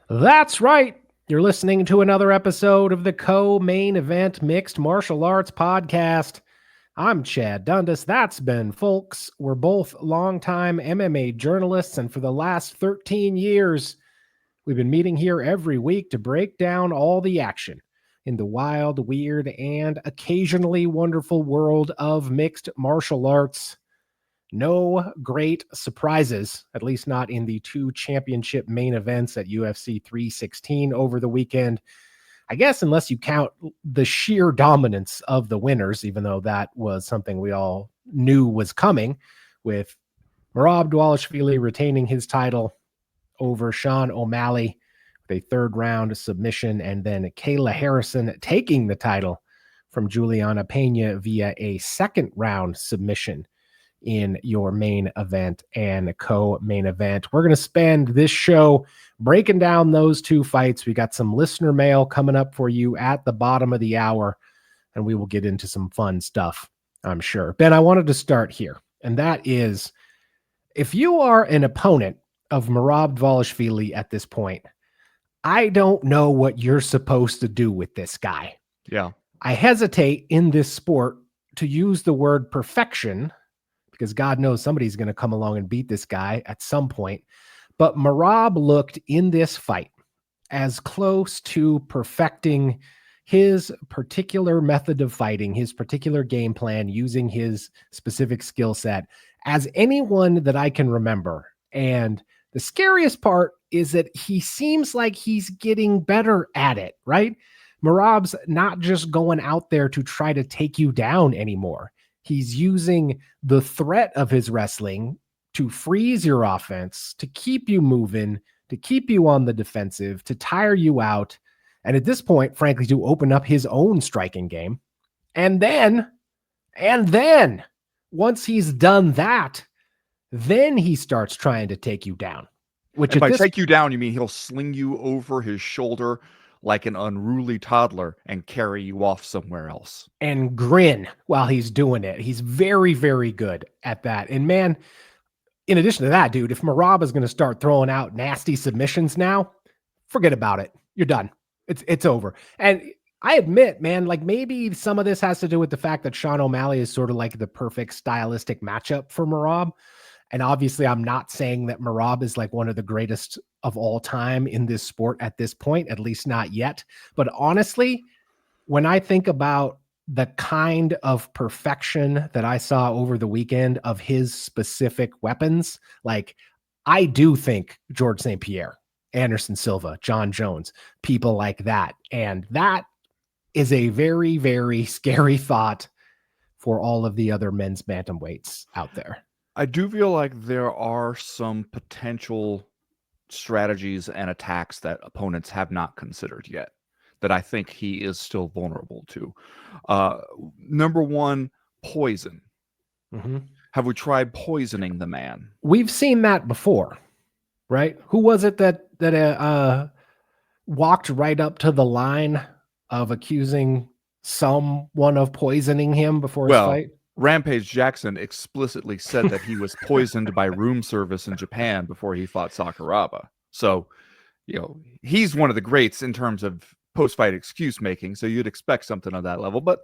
That's right. You're listening to another episode of the Co-Main Event Mixed Martial Arts Podcast. I'm Chad Dundas. That's Ben Folks. We're both longtime MMA journalists, and for the last 13 years, we've been meeting here every week to break down all the action in the wild, weird, and occasionally wonderful world of mixed martial arts. No great surprises, at least not in the two championship main events at UFC 316 over the weekend. I guess unless you count the sheer dominance of the winners, even though that was something we all knew was coming, with Merab Dvalishvili retaining his title over Sean O'Malley with a third round submission, and then Kayla Harrison taking the title from Juliana Pena via a second round submission in your main event and co-main event. We're going to spend this show breaking down those two fights. We got some listener mail coming up for you at the bottom of the hour, and we will get into some fun stuff, I'm sure. Ben, I wanted to start here, and that is, if you are an opponent of Merab Dvalishvili at this point, I don't know what you're supposed to do with this guy. Yeah. I hesitate in this sport to use the word perfection, because God knows somebody's going to come along and beat this guy at some point. But Merab looked in this fight as close to perfecting his particular method of fighting, his particular game plan, using his specific skill set as anyone that I can remember. And the scariest part is that he seems like he's getting better at it, right? Merab's not just going out there to try to take you down anymore. He's using the threat of his wrestling to freeze your offense, to keep you moving, to keep you on the defensive, to tire you out, and at this point, frankly, to open up his own striking game. And then, once he's done that, then he starts trying to take you down. And by take you down, you mean he'll sling you over his shoulder like an unruly toddler and carry you off somewhere else. And grin while he's doing it. He's very, very good at that. And man, in addition to that, dude, if Merab is going to start throwing out nasty submissions now, forget about it. You're done. It's over. And I admit, man, like maybe some of this has to do with the fact that Sean O'Malley is sort of like the perfect stylistic matchup for Merab. And obviously, I'm not saying that Merab is like one of the greatest of all time in this sport at this point, at least not yet. But honestly, when I think about the kind of perfection that I saw over the weekend of his specific weapons, like I do think George St. Pierre, Anderson Silva, John Jones, people like that. And that is a very, very scary thought for all of the other men's bantamweights out there. I do feel like there are some potential strategies and attacks that opponents have not considered yet that I think he is still vulnerable to. Number one, poison. Mm-hmm. Have we tried poisoning the man? We've seen that before, right? Who was it that walked right up to the line of accusing someone of poisoning him before his fight? Rampage Jackson explicitly said that he was poisoned by room service in Japan before he fought Sakuraba. So, he's one of the greats in terms of post-fight excuse making. So you'd expect something on that level. But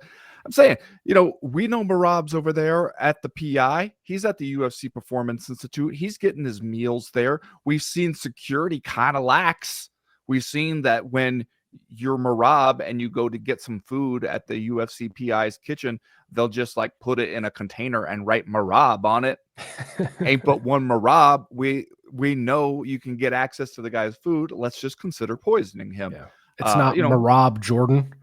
I'm saying, we know Merab's over there at the PI. He's at the UFC Performance Institute. He's getting his meals there. We've seen security kind of lax. We've seen that when you're Merab and you go to get some food at the UFC PI's kitchen, they'll just like put it in a container and write Merab on it. Ain't but one Merab. We know you can get access to the guy's food. Let's just consider poisoning him. Yeah. It's not Merab Jordan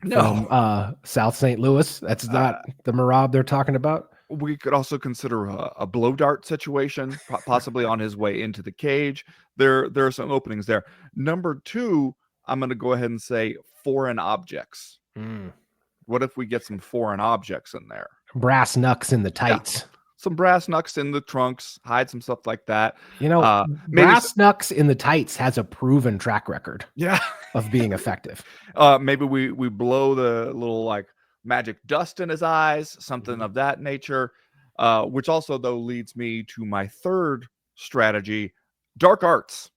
from South St. Louis. That's not the Merab they're talking about. We could also consider a blow dart situation, possibly on his way into the cage. There are some openings there. Number two, I'm going to go ahead and say foreign objects. What if we get some foreign objects in there? Brass knucks in the tights. Yeah. Some brass knucks in the trunks, hide some stuff like that. Brass knucks in the tights has a proven track record of being effective. Maybe we blow the little like magic dust in his eyes, something of that nature, which also, though, leads me to my third strategy, dark arts.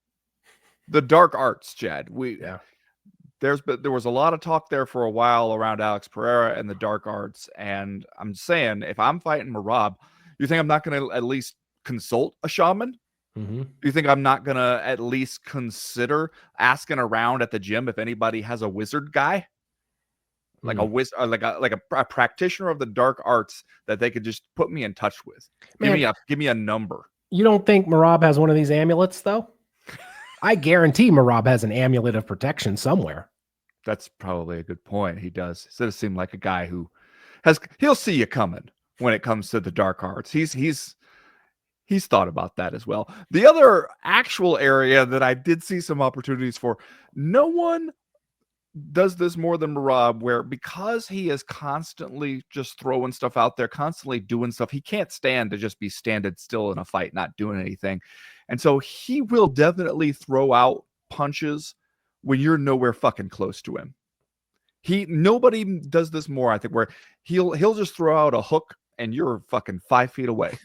the dark arts, Chad. Yeah. There was a lot of talk there for a while around Alex Pereira and the dark arts. And I'm saying, if I'm fighting Merab, you think I'm not going to at least consult a shaman? Mm-hmm. Do you think I'm not going to at least consider asking around at the gym if anybody has a wizard guy? Like a wizard, like a practitioner of the dark arts that they could just put me in touch with. Man, Give me a number. You don't think Merab has one of these amulets, though? I guarantee Merab has an amulet of protection somewhere. That's probably a good point. He does. He does seem like a guy who he'll see you coming when it comes to the dark arts. He's thought about that as well. The other actual area that I did see some opportunities for, no one does this more than Merab, where because he is constantly just throwing stuff out there, constantly doing stuff, he can't stand to just be standing still in a fight, not doing anything. And so he will definitely throw out punches when you're nowhere fucking close to him. Nobody does this more, I think, where he'll just throw out a hook and you're fucking 5 feet away.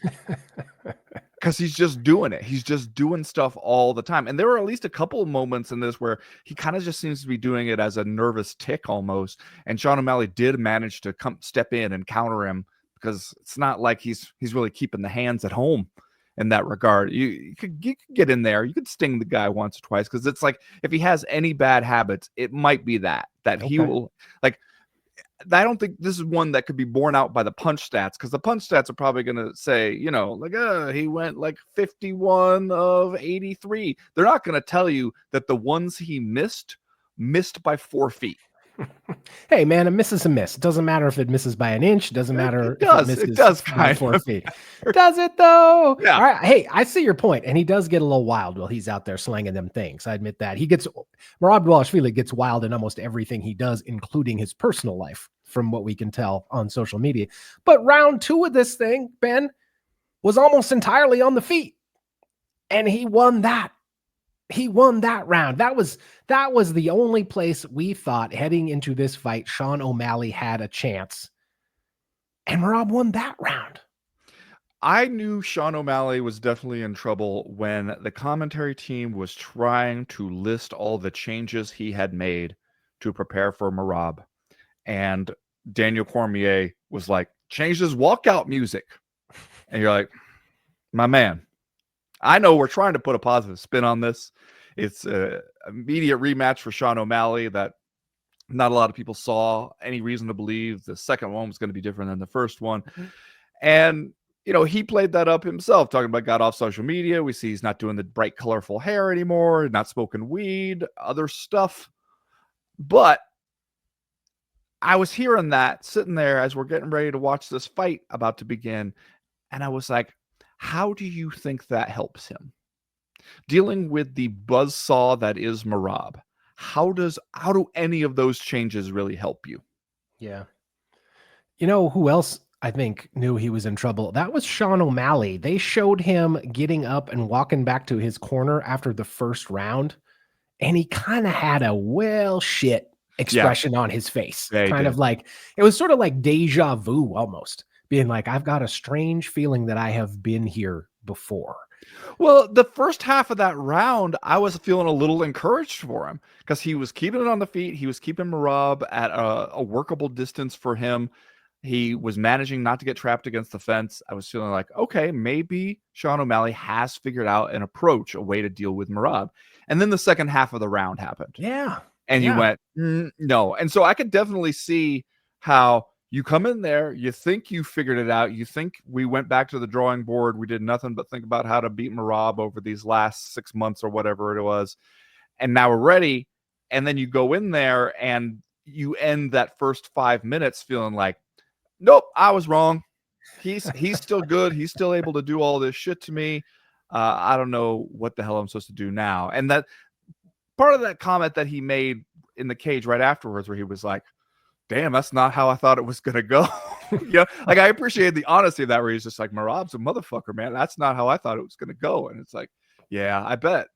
Because he's just doing it. He's just doing stuff all the time. And there were at least a couple of moments in this where he kind of just seems to be doing it as a nervous tick almost. And Sean O'Malley did manage to step in and counter him, because it's not like he's really keeping the hands at home in that regard. You could get in there. You could sting the guy once or twice, because it's like, if he has any bad habits, it might be that he will, like, I don't think this is one that could be borne out by the punch stats, because the punch stats are probably going to say, like, he went like 51 of 83. They're not going to tell you that the ones he missed by 4 feet. Hey, man, a miss is a miss. It doesn't matter if it misses by an inch. It doesn't matter if it misses it does by 4 feet. Does it, though? Yeah. All right. Hey, I see your point. And he does get a little wild while he's out there slinging them things. I admit that. Merab Dvalishvili gets wild in almost everything he does, including his personal life, from what we can tell on social media. But round 2 of this thing, Ben, was almost entirely on the feet. And he won that. He won that round. That was the only place we thought heading into this fight Sean O'Malley had a chance. And Merab won that round. I knew Sean O'Malley was definitely in trouble when the commentary team was trying to list all the changes he had made to prepare for Merab. And Daniel Cormier was like, change his walkout music. And you're like, my man, I know we're trying to put a positive spin on this. It's an immediate rematch for Sean O'Malley that not a lot of people saw any reason to believe the second one was going to be different than the first one. And, he played that up himself, talking about got off social media. We see he's not doing the bright, colorful hair anymore, not smoking weed, other stuff. But I was hearing that sitting there as we're getting ready to watch this fight about to begin. And I was like, how do you think that helps him? Dealing with the buzzsaw that is Merab, how do any of those changes really help you? Yeah. You know who else I think knew he was in trouble? That was Sean O'Malley. They showed him getting up and walking back to his corner after the first round, and he kind of had a well shit expression on his face. Yeah, kind of like, it was sort of like deja vu almost, being like, I've got a strange feeling that I have been here before. Well, the first half of that round, I was feeling a little encouraged for him, because he was keeping it on the feet. He was keeping Merab at a workable distance for him. He was managing not to get trapped against the fence. I was feeling like, okay, maybe Sean O'Malley has figured out an approach, a way to deal with Merab. And then the second half of the round happened. Yeah. And you went, no. And so I could definitely see how you come in there, you think you figured it out. You think we went back to the drawing board. We did nothing but think about how to beat Merab over these last 6 months or whatever it was. And now we're ready. And then you go in there and you end that first 5 minutes feeling like, nope, I was wrong. He's still good. He's still able to do all this shit to me. I don't know what the hell I'm supposed to do now. And that part of that comment that he made in the cage right afterwards, where he was like, damn, that's not how I thought it was going to go. Like, I appreciate the honesty of that, where he's just like, Merab's a motherfucker, man. That's not how I thought it was going to go. And it's like, yeah, I bet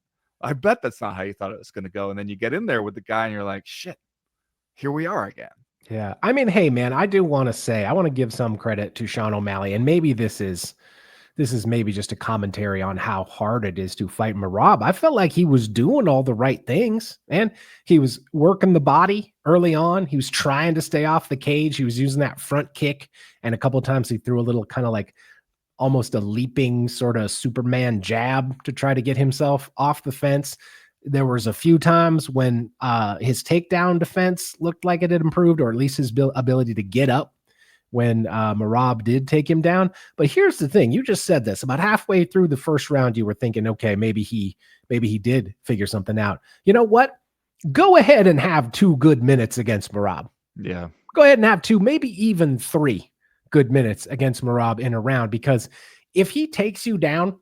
that's not how you thought it was going to go. And then you get in there with the guy and you're like, shit, here we are again. Yeah. I mean, hey, man, I do want to say, I want to give some credit to Sean O'Malley, and maybe this is this is maybe just a commentary on how hard it is to fight Merab. I felt like he was doing all the right things, and he was working the body early on. He was trying to stay off the cage. He was using that front kick, and a couple of times he threw a little kind of like almost a leaping sort of Superman jab to try to get himself off the fence. There was a few times when his takedown defense looked like it had improved, or at least his ability to get up when Merab did take him down. But here's the thing. You just said this. About halfway through the first round, you were thinking, okay, maybe he did figure something out. You know what? Go ahead and have 2 good minutes against Merab. Yeah. Go ahead and have 2, maybe even 3 good minutes against Merab in a round, because if he takes you down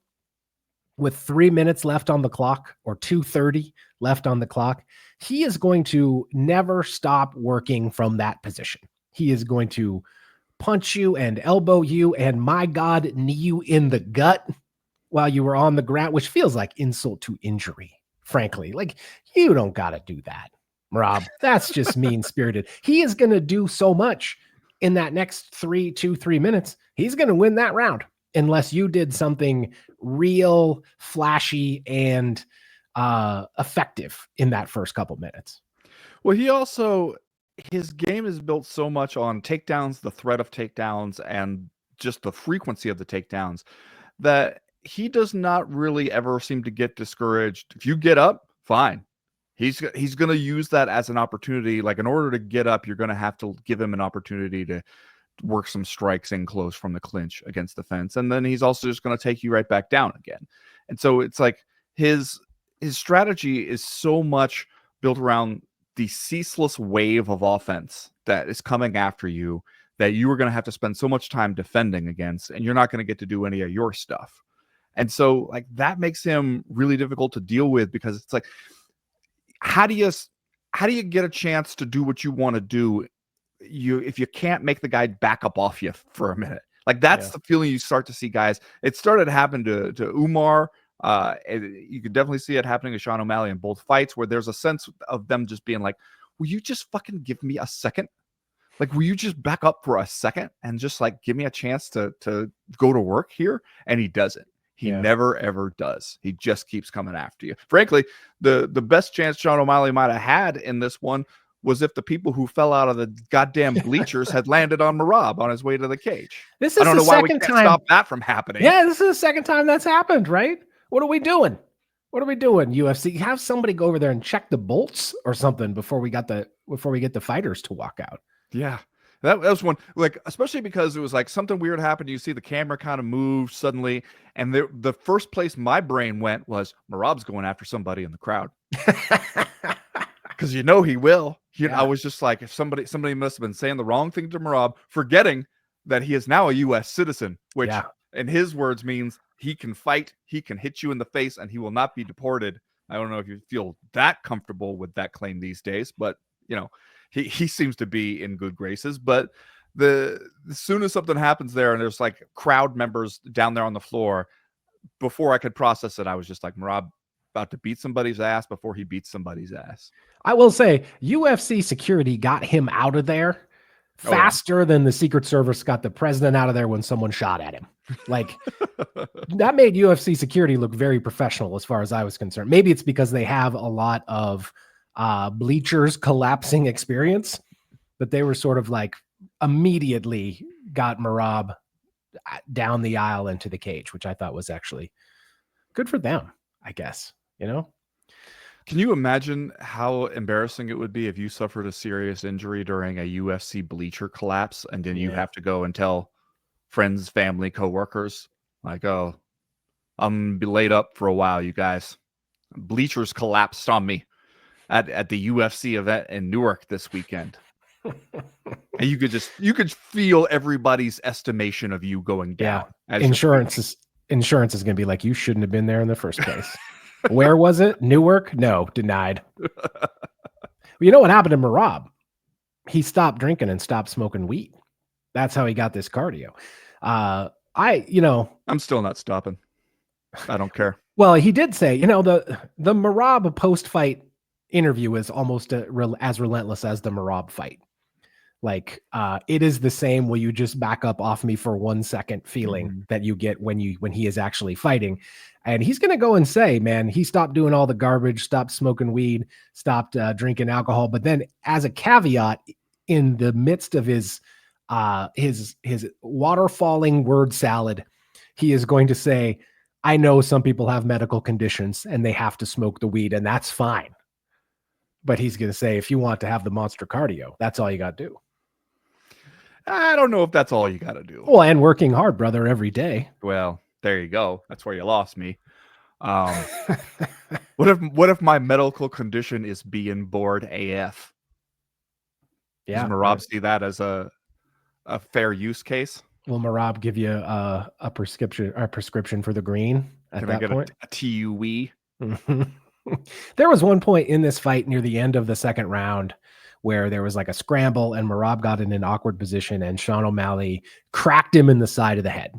with 3 minutes left on the clock or 2:30 left on the clock, he is going to never stop working from that position. He is going to punch you and elbow you and, my God, knee you in the gut while you were on the ground, which feels like insult to injury, frankly. Like, you don't got to do that, Merab. That's just mean-spirited. He is going to do so much in that next 3 minutes. He's going to win that round unless you did something real flashy and effective in that first couple minutes. Well, he also, his game is built so much on takedowns, the threat of takedowns, and just the frequency of the takedowns, that he does not really ever seem to get discouraged. If you get up, fine. He's going to use that as an opportunity. Like, in order to get up, you're going to have to give him an opportunity to work some strikes in close from the clinch against the fence. And then he's also just going to take you right back down again. And so it's like his strategy is so much built around the ceaseless wave of offense that is coming after you, that you are going to have to spend so much time defending against, and you're not going to get to do any of your stuff. And so, like, that makes him really difficult to deal with, because it's like, how do you get a chance to do what you want to do if you can't make the guy back up off you for a minute? Like, that's the feeling you start to see guys. It started to happen to Umar. You could definitely see it happening to Sean O'Malley in both fights, where there's a sense of them just being like, will you just fucking give me a second? Like, will you just back up for a second and just like give me a chance to go to work here? And he doesn't. He never, ever does. He just keeps coming after you. Frankly, the best chance Sean O'Malley might have had in this one was if the people who fell out of the goddamn bleachers had landed on Merab on his way to the cage. This is I don't the know why we second can't time stop that from happening. Yeah, this is the second time that's happened, right? What are we doing? What are we doing, UFC? Have somebody go over there and check the bolts or something before we get the fighters to walk out. Yeah. That was one, like, especially because it was like something weird happened. You see the camera kind of move suddenly, and the first place my brain went was Merab's going after somebody in the crowd. Because he will. I was just like, if somebody must have been saying the wrong thing to Merab, forgetting that he is now a U.S. citizen, which in his words means he can fight, he can hit you in the face, and he will not be deported. I don't know if you feel that comfortable with that claim these days, but he seems to be in good graces. But as soon as something happens there and there's like crowd members down there on the floor, before I could process it, I was just like, Merab about to beat somebody's ass before he beats somebody's ass. I will say UFC security got him out of there faster than the Secret Service got the president out of there when someone shot at him. Like, that made UFC security look very professional as far as I was concerned. Maybe it's because they have a lot of bleachers collapsing experience, but they were sort of like immediately got Merab down the aisle into the cage, which I thought was actually good for them, I guess. Can you imagine how embarrassing it would be if you suffered a serious injury during a UFC bleacher collapse, and then you have to go and tell friends, family, coworkers, like, oh, I'm gonna be laid up for a while, you guys. Bleachers collapsed on me at the UFC event in Newark this weekend. And you could feel everybody's estimation of you going down. Insurance is going to be like, you shouldn't have been there in the first place. Where was it? Newark? No, denied. You know what happened to Merab? He stopped drinking and stopped smoking weed. That's how he got this cardio. I'm still not stopping. I don't care. Well, he did say, the Merab post-fight interview is almost as relentless as the Merab fight. Like, it is the same will you just back up off me for 1 second feeling that you get when he is actually fighting. And he's going to go and say, man, he stopped doing all the garbage, stopped smoking weed, stopped drinking alcohol. But then as a caveat, in the midst of his water falling word salad, he is going to say, I know some people have medical conditions and they have to smoke the weed, and that's fine. But he's going to say, if you want to have the monster cardio, that's all you got to do. I don't know if that's all you got to do. Well, and working hard, brother, every day. Well, there you go. That's where you lost me. What if my medical condition is being bored AF? Yeah. Does Merab see that as a fair use case? Will Merab give you a prescription for the green at Can that I get point? a TUE? There was one point in this fight near the end of the second round where there was like a scramble and Merab got in an awkward position and Sean O'Malley cracked him in the side of the head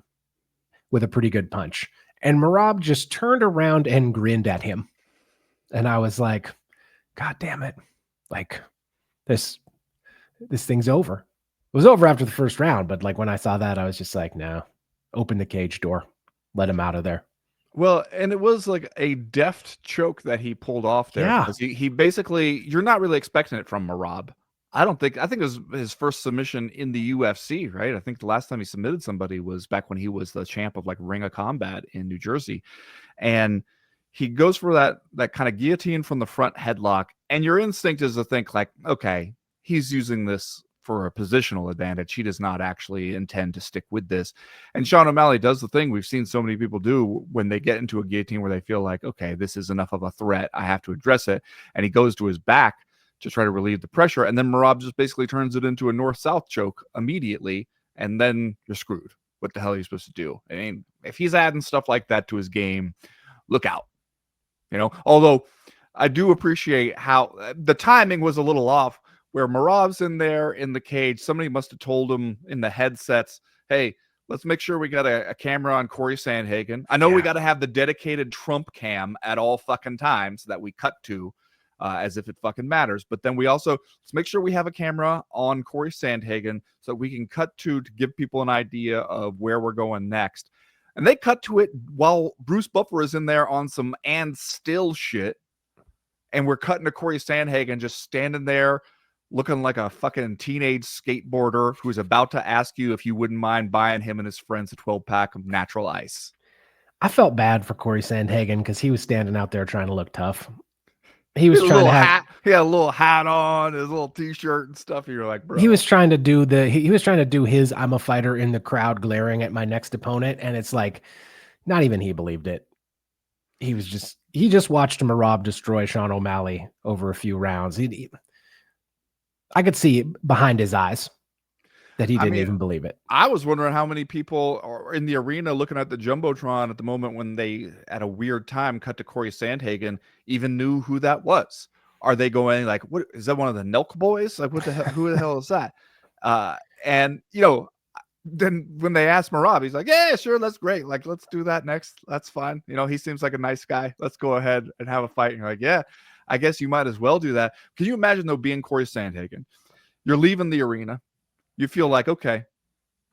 with a pretty good punch. And Merab just turned around and grinned at him. And I was like, God damn it. Like, this thing's over. It was over after the first round, but like when I saw that, I was just like, no, open the cage door, let him out of there. Well, and it was like a deft choke that he pulled off there. Yeah. Because he basically, you're not really expecting it from Merab. I think it was his first submission in the UFC, right? I think the last time he submitted somebody was back when he was the champ of like Ring of Combat in New Jersey. And he goes for that kind of guillotine from the front headlock. And your instinct is to think like, okay, he's using this for a positional advantage. He does not actually intend to stick with this. And Sean O'Malley does the thing we've seen so many people do when they get into a guillotine where they feel like, okay, this is enough of a threat, I have to address it. And he goes to his back to try to relieve the pressure. And then Merab just basically turns it into a north-south choke immediately. And then you're screwed. What the hell are you supposed to do? I mean, if he's adding stuff like that to his game, look out. Although I do appreciate how the timing was a little off, where Merab's in there in the cage. Somebody must have told him in the headsets, hey, let's make sure we got a camera on Corey Sandhagen. I know we got to have the dedicated Trump cam at all fucking times that we cut to as if it fucking matters. But then we also, let's make sure we have a camera on Corey Sandhagen so we can cut to give people an idea of where we're going next. And they cut to it while Bruce Buffer is in there on some and still shit. And we're cutting to Corey Sandhagen just standing there looking like a fucking teenage skateboarder who's about to ask you if you wouldn't mind buying him and his friends a 12-pack of natural ice. I felt bad for Corey Sandhagen because he was standing out there trying to look tough. He was trying to have he had a little hat on, his little t-shirt and stuff. And you're like, bro. He was trying to do his I'm a fighter in the crowd glaring at my next opponent. And it's like, not even he believed it. He just watched Merab destroy Sean O'Malley over a few rounds. I could see behind his eyes that he didn't even believe it. I was wondering how many people are in the arena looking at the Jumbotron at the moment when they, at a weird time, cut to Corey Sandhagen, even knew who that was. Are they going like, what is that, one of the Nelk boys? Like, what the hell, who the hell is that? And then when they asked Merab, he's like, yeah, sure, that's great. Like, let's do that next. That's fine. He seems like a nice guy. Let's go ahead and have a fight. And you're like, yeah, I guess you might as well do that. Can you imagine, though, being Corey Sandhagen? You're leaving the arena. You feel like, okay,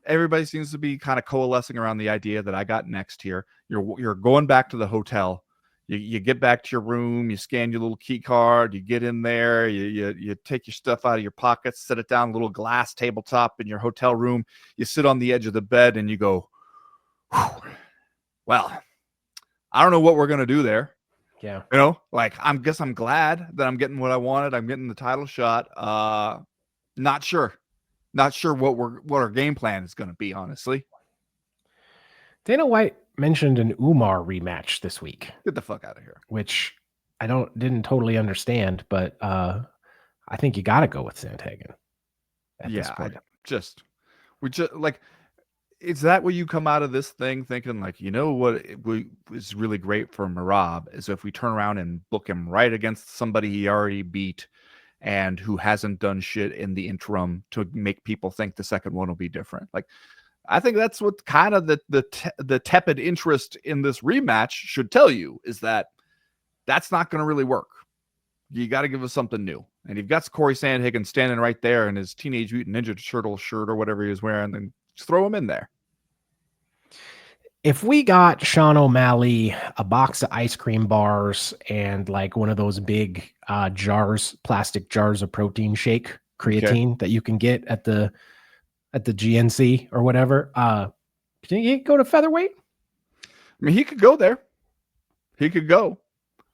everybody seems to be kind of coalescing around the idea that I got next here. You're going back to the hotel. You get back to your room. You scan your little key card. You get in there. You take your stuff out of your pockets, set it down, a little glass tabletop in your hotel room. You sit on the edge of the bed and you go, well, I don't know what we're going to do there. Yeah. I guess I'm glad that I'm getting what I wanted. I'm getting the title shot. Not sure what our game plan is going to be, honestly. Dana White mentioned an Umar rematch this week. Get the fuck out of here. Which I didn't totally understand, but I think you got to go with Sandhagen at this point. Is that where you come out of this thing thinking like, what is really great for Merab is if we turn around and book him right against somebody he already beat and who hasn't done shit in the interim to make people think the second one will be different. Like, I think that's what kind of the tepid interest in this rematch should tell you, is that that's not going to really work. You got to give us something new. And you've got Corey Sandhagen standing right there in his Teenage Mutant Ninja Turtle shirt or whatever he was wearing, then just throw him in there. If we got Sean O'Malley a box of ice cream bars and like one of those big plastic jars of protein shake creatine that you can get at the GNC or whatever, can you go to featherweight? I mean, he could go there. He could go.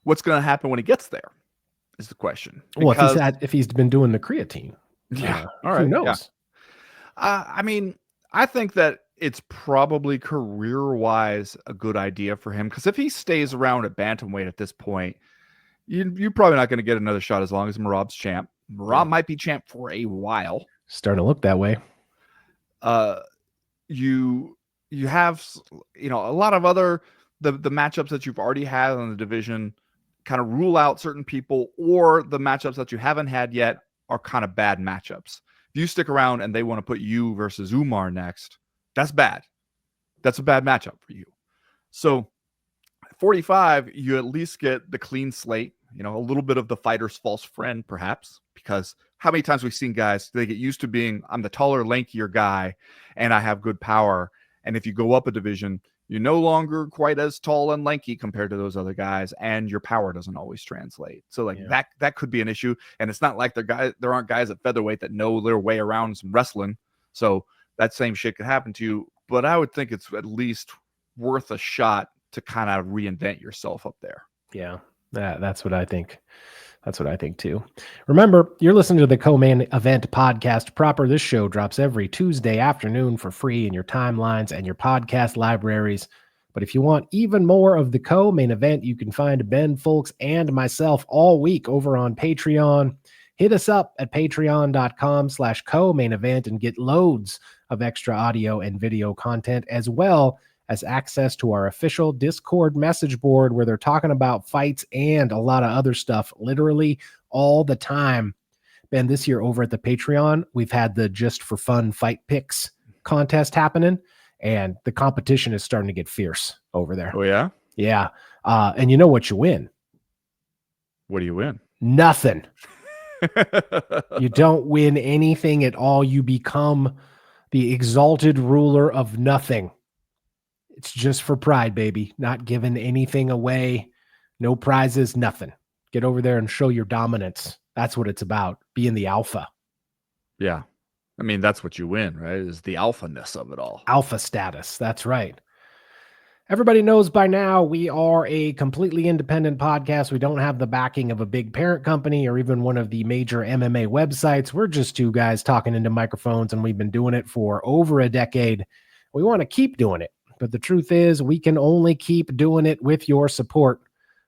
What's going to happen when he gets there is the question. Because, well, if he's been doing the creatine, all right, who knows? Yeah. I mean, I think that it's probably career-wise a good idea for him, because if he stays around at bantamweight at this point, you're probably not going to get another shot as long as Merab's champ. Merab might be champ for a while. Starting to look that way. You have, a lot of other the matchups that you've already had in the division kind of rule out certain people, or the matchups that you haven't had yet are kind of bad matchups. If you stick around and they want to put you versus Umar next, that's bad. That's a bad matchup for you. So 45, you at least get the clean slate, a little bit of the fighter's false friend, perhaps, because how many times we've seen guys, they get used to being, I'm the taller, lankier guy, and I have good power. And if you go up a division, you're no longer quite as tall and lanky compared to those other guys, and your power doesn't always translate. So that could be an issue. And it's not like there aren't guys at featherweight that know their way around some wrestling. So that same shit could happen to you. But I would think it's at least worth a shot to kind of reinvent yourself up there. Yeah, that's what I think. That's what I think too. Remember, you're listening to the Co-Main Event podcast proper. This show drops every Tuesday afternoon for free in your timelines and your podcast libraries. But if you want even more of the Co-Main Event, you can find Ben Folks and myself all week over on Patreon. Hit us up at patreon.com/co-main event and get loads of extra audio and video content, as well as access to our official Discord message board where they're talking about fights and a lot of other stuff literally all the time. Ben, this year over at the Patreon, we've had the Just for Fun Fight Picks contest happening, and the competition is starting to get fierce over there. Oh, yeah? Yeah. And you know what you win? What do you win? Nothing. You don't win anything at all. You become the exalted ruler of nothing. It's just for pride, baby. Not giving anything away. No prizes, nothing. Get over there and show your dominance. That's what it's about, being the alpha. Yeah. I mean, that's what you win, right? Is the alpha-ness of it all. Alpha status. That's right. Everybody knows by now we are a completely independent podcast. We don't have the backing of a big parent company or even one of the major MMA websites. We're just two guys talking into microphones, and we've been doing it for over a decade. We want to keep doing it. But the truth is, we can only keep doing it with your support.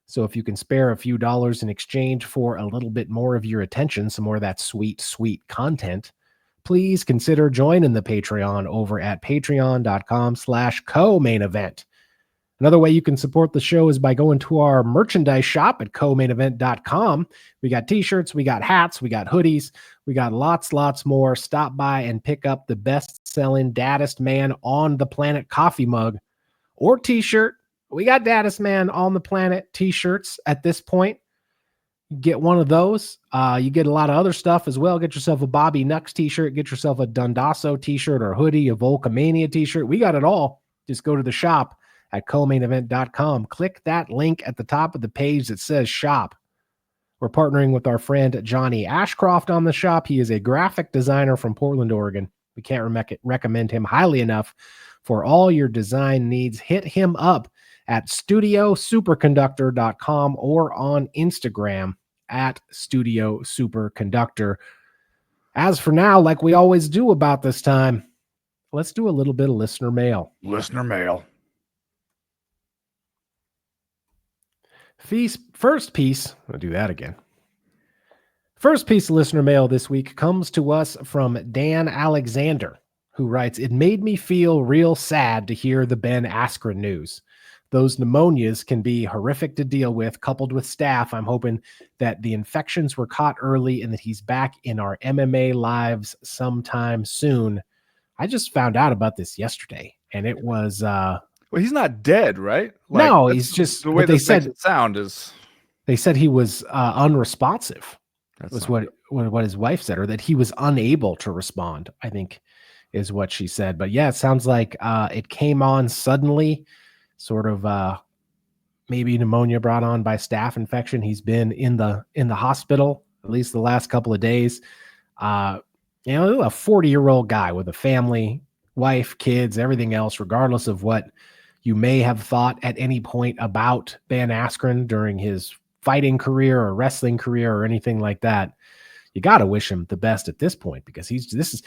So if you can spare a few dollars in exchange for a little bit more of your attention, some more of that sweet, sweet content, please consider joining the Patreon over at patreon.com/co-main event. Another way you can support the show is by going to our merchandise shop at co-mainevent.com. We got t-shirts, we got hats, we got hoodies, we got lots more. Stop by and pick up the best-selling Daddest Man on the Planet coffee mug or t-shirt. We got Daddest Man on the Planet t-shirts at this point. You get one of those. You get a lot of other stuff as well. Get yourself a Bobby Nux t-shirt. Get yourself a Dundasso t-shirt or hoodie, a Volcamania t-shirt. We got it all. Just go to the shop at co-mainevent.com. Click that link at the top of the page that says shop. We're partnering with our friend Johnny Ashcroft on the shop. He is a graphic designer from Portland, Oregon. We can't recommend him highly enough for all your design needs. Hit him up at studiosuperconductor.com or on Instagram at studiosuperconductor. As for now, like we always do about this time, let's do a little bit of listener mail. Listener mail. First piece, I'll do that again. First piece of listener mail this week comes to us from Dan Alexander, who writes, "It made me feel real sad to hear the Ben Askren news. Those pneumonias can be horrific to deal with, coupled with staph. I'm hoping that the infections were caught early and that he's back in our MMA lives sometime soon." I just found out about this yesterday, and it was... Well, he's not dead, right? No, he's just... The way they this said makes it sound is... They said he was unresponsive. was what his wife said, or that he was unable to respond, I think is what she said. But yeah, it sounds like it came on suddenly, sort of maybe pneumonia brought on by staph infection. He's been in the hospital at least the last couple of days. A 40-year-old guy with a family, wife, kids, everything else, regardless of what you may have thought at any point about Ben Askren during his fighting career or wrestling career or anything like that. You got to wish him the best at this point, because this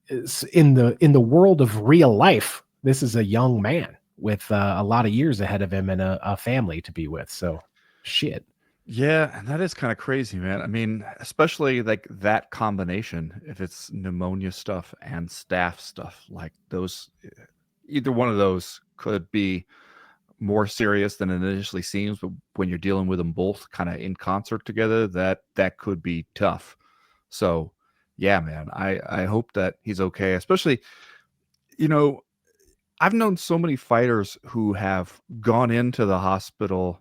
is in the world of real life. This is a young man with a lot of years ahead of him and a family to be with. So shit. Yeah, and that is kind of crazy, man. I mean, especially like that combination, if it's pneumonia stuff and staph stuff, like those, either one of those could be more serious than it initially seems. But when you're dealing with them both kind of in concert together, that could be tough. So yeah, man, I hope that he's okay. Especially, I've known so many fighters who have gone into the hospital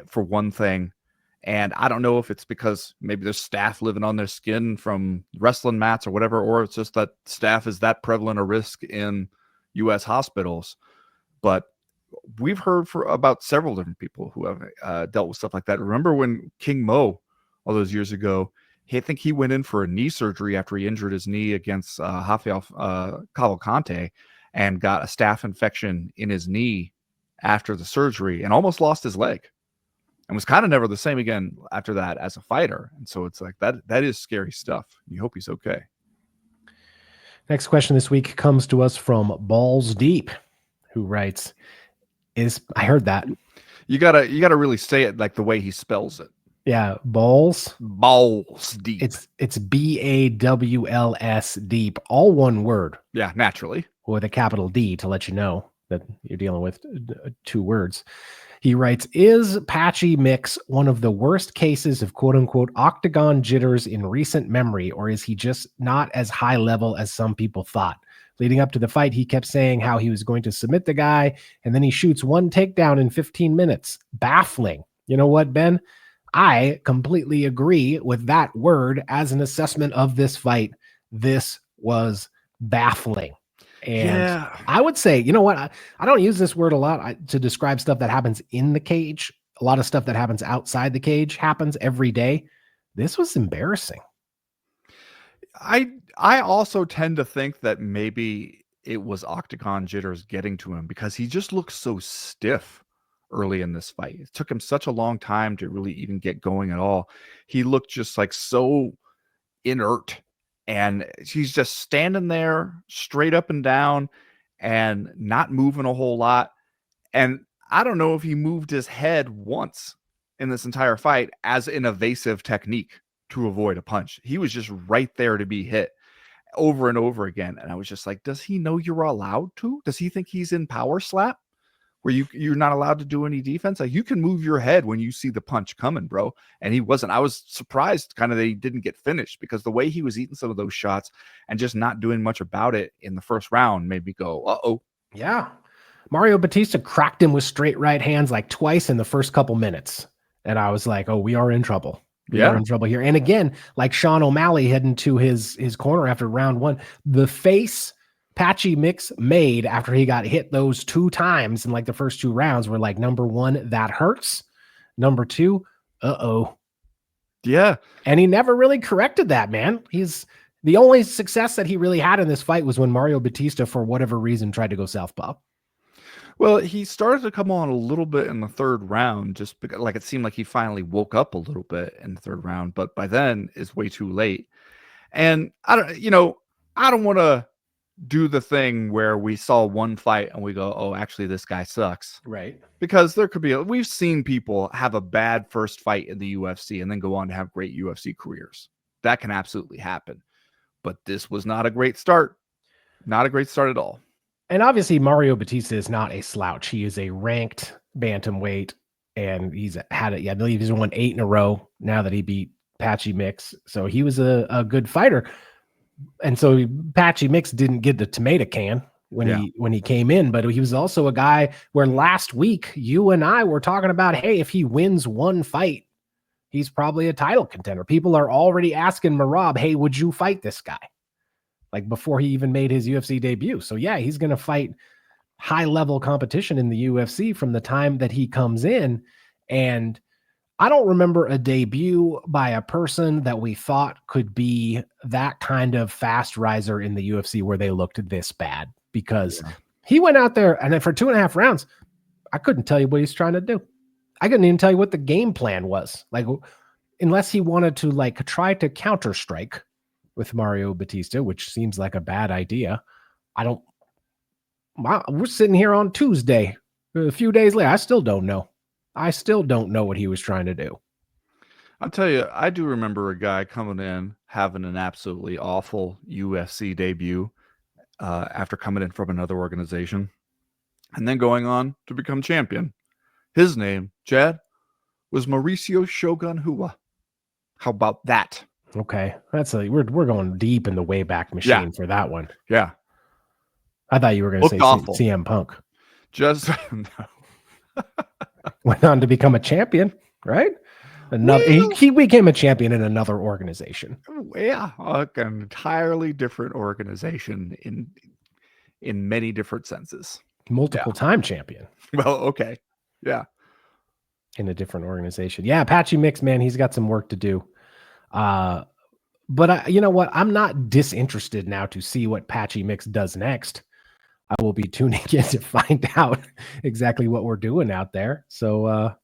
for one thing, and I don't know if it's because maybe there's staph living on their skin from wrestling mats or whatever, or it's just that staph is that prevalent a risk in U.S. hospitals. But we've heard about several different people who have dealt with stuff like that. Remember when King Mo, all those years ago, I think he went in for a knee surgery after he injured his knee against Rafael Cavalcante, and got a staph infection in his knee after the surgery and almost lost his leg, and was kind of never the same again after that as a fighter. And so it's like that is scary stuff. You hope he's okay. Next question this week comes to us from Balls Deep, who writes, I heard that. You gotta really say it like the way he spells it. Yeah, balls deep. It's BAWLS deep, all one word. Yeah, naturally. With a capital D to let you know that you're dealing with two words. He writes, is Patchy Mix one of the worst cases of quote unquote octagon jitters in recent memory, or is he just not as high level as some people thought? Leading up to the fight, he kept saying how he was going to submit the guy, and then he shoots one takedown in 15 minutes. Baffling. You know what, Ben? I completely agree with that word as an assessment of this fight. This was baffling. And yeah. I would say, you know what? I don't use this word a lot to describe stuff that happens in the cage. A lot of stuff that happens outside the cage happens every day. This was embarrassing. I also tend to think that maybe it was octagon jitters getting to him, because he just looked so stiff early in this fight. It took him such a long time to really even get going at all. He looked just like so inert, and he's just standing there straight up and down and not moving a whole lot. And I don't know if he moved his head once in this entire fight as an evasive technique to avoid a punch. He was just right there to be hit over and over again. And I was just like, does he know you're allowed to? Does he think he's in power slap where you're not allowed to do any defense? Like, you can move your head when you see the punch coming, bro. And he wasn't. I was surprised kind of that he didn't get finished, because the way he was eating some of those shots and just not doing much about it in the first round made me go, uh-oh. Yeah. Mario Batista cracked him with straight right hands like twice in the first couple minutes. And I was like, oh, we are in trouble. We are in trouble here. And again, like Sean O'Malley heading to his corner after round one, the face Patchy Mix made after he got hit those two times in like the first two rounds were like, number one, that hurts. Number two, uh-oh. Yeah. And he never really corrected that, man. He's the only success that he really had in this fight was when Mario Batista, for whatever reason, tried to go southpaw. Well, he started to come on a little bit in the third round, just because like it seemed like he finally woke up a little bit in the third round, but by then it's way too late. And I don't want to do the thing where we saw one fight and we go, oh, actually this guy sucks. Right. Because we've seen people have a bad first fight in the UFC and then go on to have great UFC careers. That can absolutely happen. But this was not a great start. Not a great start at all. And obviously Mario Batista is not a slouch. He is a ranked bantamweight, and he's had it. Yeah, I believe he's won 8 in a row now that he beat Patchy Mix. So he was a good fighter. And so Patchy Mix didn't get the tomato can when he came in, but he was also a guy where last week you and I were talking about, hey, if he wins one fight, he's probably a title contender. People are already asking Merab, hey, would you fight this guy? Like before he even made his UFC debut. So yeah, he's going to fight high level competition in the UFC from the time that he comes in. And I don't remember a debut by a person that we thought could be that kind of fast riser in the UFC where they looked this bad, because he went out there and then for 2.5 rounds, I couldn't tell you what he's trying to do. I couldn't even tell you what the game plan was. Like, unless he wanted to like try to counter strike with Mario Batista, which seems like a bad idea. We're sitting here on Tuesday, a few days later. I still don't know. What he was trying to do. I'll tell you, I do remember a guy coming in, having an absolutely awful UFC debut after coming in from another organization, and then going on to become champion. His name, Chad, was Mauricio Shogun Hua. How about that? Okay, we're going deep in the Wayback Machine for that one. Yeah, I thought you were going to say CM Punk. Just no. Went on to become a champion, right? He became a champion in another organization. Yeah, an entirely different organization in many different senses. Multiple time champion. Well, okay. Yeah. In a different organization. Yeah, Patchy Mix, man, he's got some work to do. But you know what? I'm not disinterested now to see what Patchy Mix does next. I will be tuning in to find out exactly what we're doing out there. So,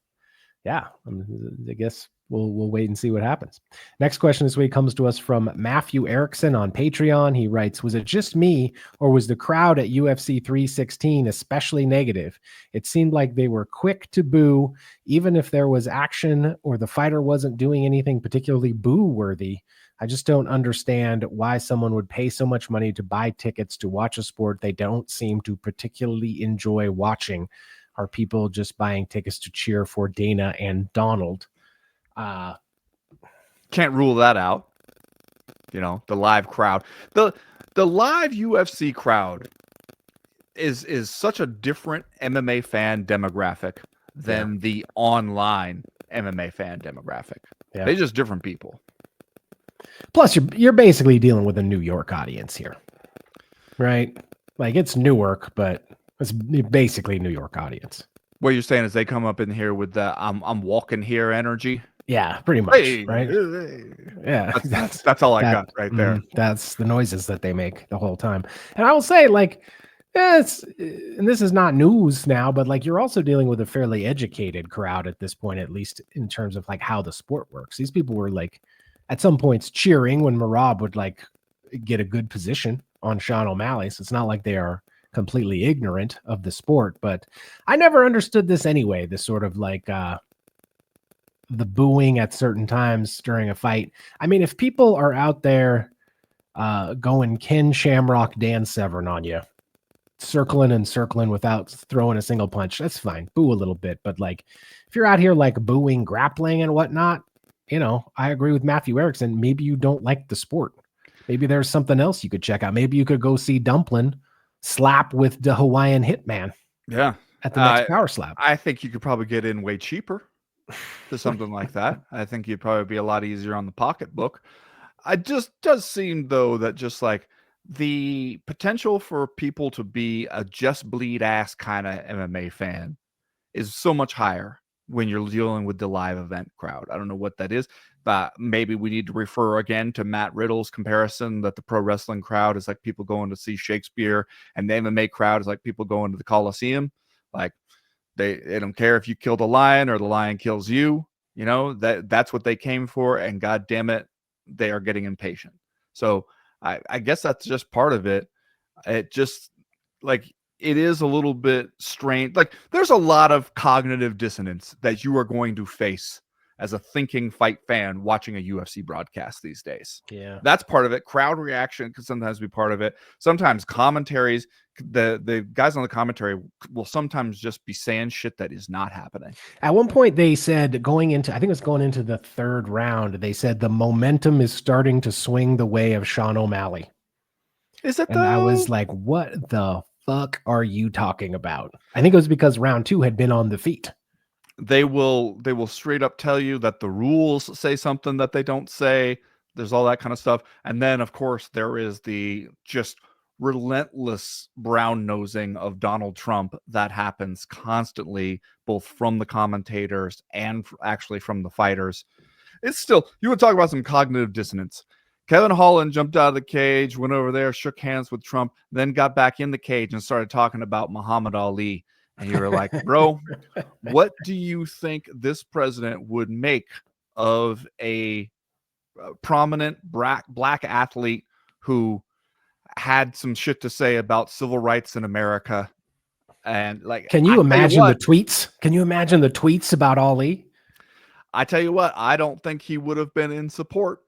yeah, I guess we'll wait and see what happens. Next question this week comes to us from Matthew Erickson on Patreon. He writes, was it just me or was the crowd at UFC 316 especially negative? It seemed like they were quick to boo, even if there was action or the fighter wasn't doing anything particularly boo-worthy. I just don't understand why someone would pay so much money to buy tickets to watch a sport they don't seem to particularly enjoy watching. Are people just buying tickets to cheer for Dana and Donald? Can't rule that out. You know, the live crowd. The live UFC crowd is such a different MMA fan demographic than the online MMA fan demographic. Yeah. They're just different people. Plus, you're basically dealing with a New York audience here, right? Like, it's Newark, but it's basically New York audience. What you're saying is they come up in here with the I'm walking here energy. Yeah, pretty much, right? Yeah, that's all I got right there. That's the noises that they make the whole time. And I will say, like, and this is not news now, but like, you're also dealing with a fairly educated crowd at this point, at least in terms of like how the sport works. These people were like, at some points, cheering when Merab would like get a good position on Sean O'Malley. So it's not like they are completely ignorant of the sport, but I never understood this anyway. This sort of like the booing at certain times during a fight. I mean, if people are out there going Ken Shamrock, Dan Severn on you, circling and circling without throwing a single punch, that's fine. Boo a little bit. But like, if you're out here like booing grappling and whatnot, you know, I agree with Matthew Erickson. Maybe you don't like the sport. Maybe there's something else you could check out. Maybe you could go see Dumplin slap with the Hawaiian Hitman. Yeah. At the next Power Slap. I think you could probably get in way cheaper to something like that. I think you'd probably be a lot easier on the pocketbook. It just does seem, though, that just like the potential for people to be a just bleed ass kind of MMA fan is so much higher when you're dealing with the live event crowd. I don't know what that is, but maybe we need to refer again to Matt Riddle's comparison that the pro wrestling crowd is like people going to see Shakespeare and the MMA crowd is like people going to the Coliseum. Like they don't care if you kill the lion or the lion kills you, you know, that's what they came for. And God damn it, they are getting impatient. So I guess that's just part of it. It just like, it is a little bit strange. Like there's a lot of cognitive dissonance that you are going to face as a thinking fight fan watching a UFC broadcast these days. Yeah. That's part of it. Crowd reaction can sometimes be part of it. Sometimes commentaries, the guys on the commentary will sometimes just be saying shit that is not happening. At one point they said I think it was going into the third round, they said the momentum is starting to swing the way of Sean O'Malley. Is it? And I was like, what the fuck are you talking about? I think it was because round 2 had been on the feet. They will straight up tell you that the rules say something that they don't say. There's all that kind of stuff. And then, of course, there is the just relentless brown nosing of Donald Trump that happens constantly, both from the commentators and actually from the fighters. It's still, you would talk about some cognitive dissonance. Kevin Holland jumped out of the cage, went over there, shook hands with Trump, then got back in the cage and started talking about Muhammad Ali. And you were like, bro, what do you think this president would make of a prominent black athlete who had some shit to say about civil rights in America? And like, can you imagine the tweets? Can you imagine the tweets about Ali? I tell you what, I don't think he would have been in support.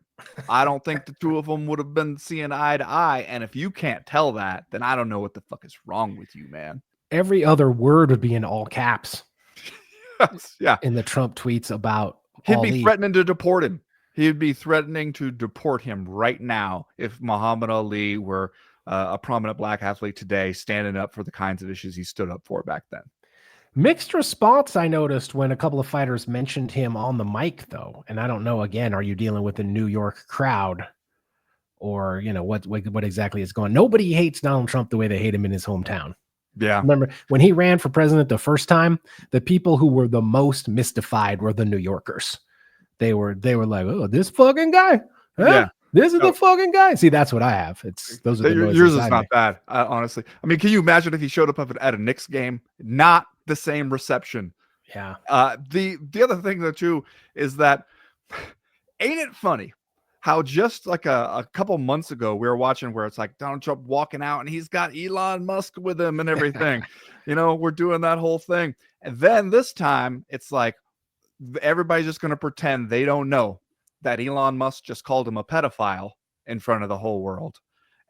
I don't think the two of them would have been seeing eye to eye. And if you can't tell that, then I don't know what the fuck is wrong with you, man. Every other word would be in all caps. Yeah. In the Trump tweets about He'd Ali. be threatening to deport him. He'd be threatening to deport him right now if Muhammad Ali were a prominent black athlete today, standing up for the kinds of issues he stood up for back then. Mixed response, I noticed, when a couple of fighters mentioned him on the mic, though. And I don't know, again, are you dealing with a New York crowd? Or, you know, what exactly is going on? Nobody hates Donald Trump the way they hate him in his hometown. Yeah. Remember, when he ran for president the first time, the people who were the most mystified were the New Yorkers. They were like, oh, this fucking guy. Huh? Yeah. This is the fucking guy. See, that's what I have. Those are the noises. Yours is not bad, honestly. I mean, can you imagine if he showed up at a Knicks game? Not the same reception. Yeah. The other thing though too is that, ain't it funny how just like a couple months ago we were watching where it's like Donald Trump walking out and he's got Elon Musk with him and everything. You know, we're doing that whole thing. And then this time it's like everybody's just going to pretend they don't know that Elon Musk just called him a pedophile in front of the whole world.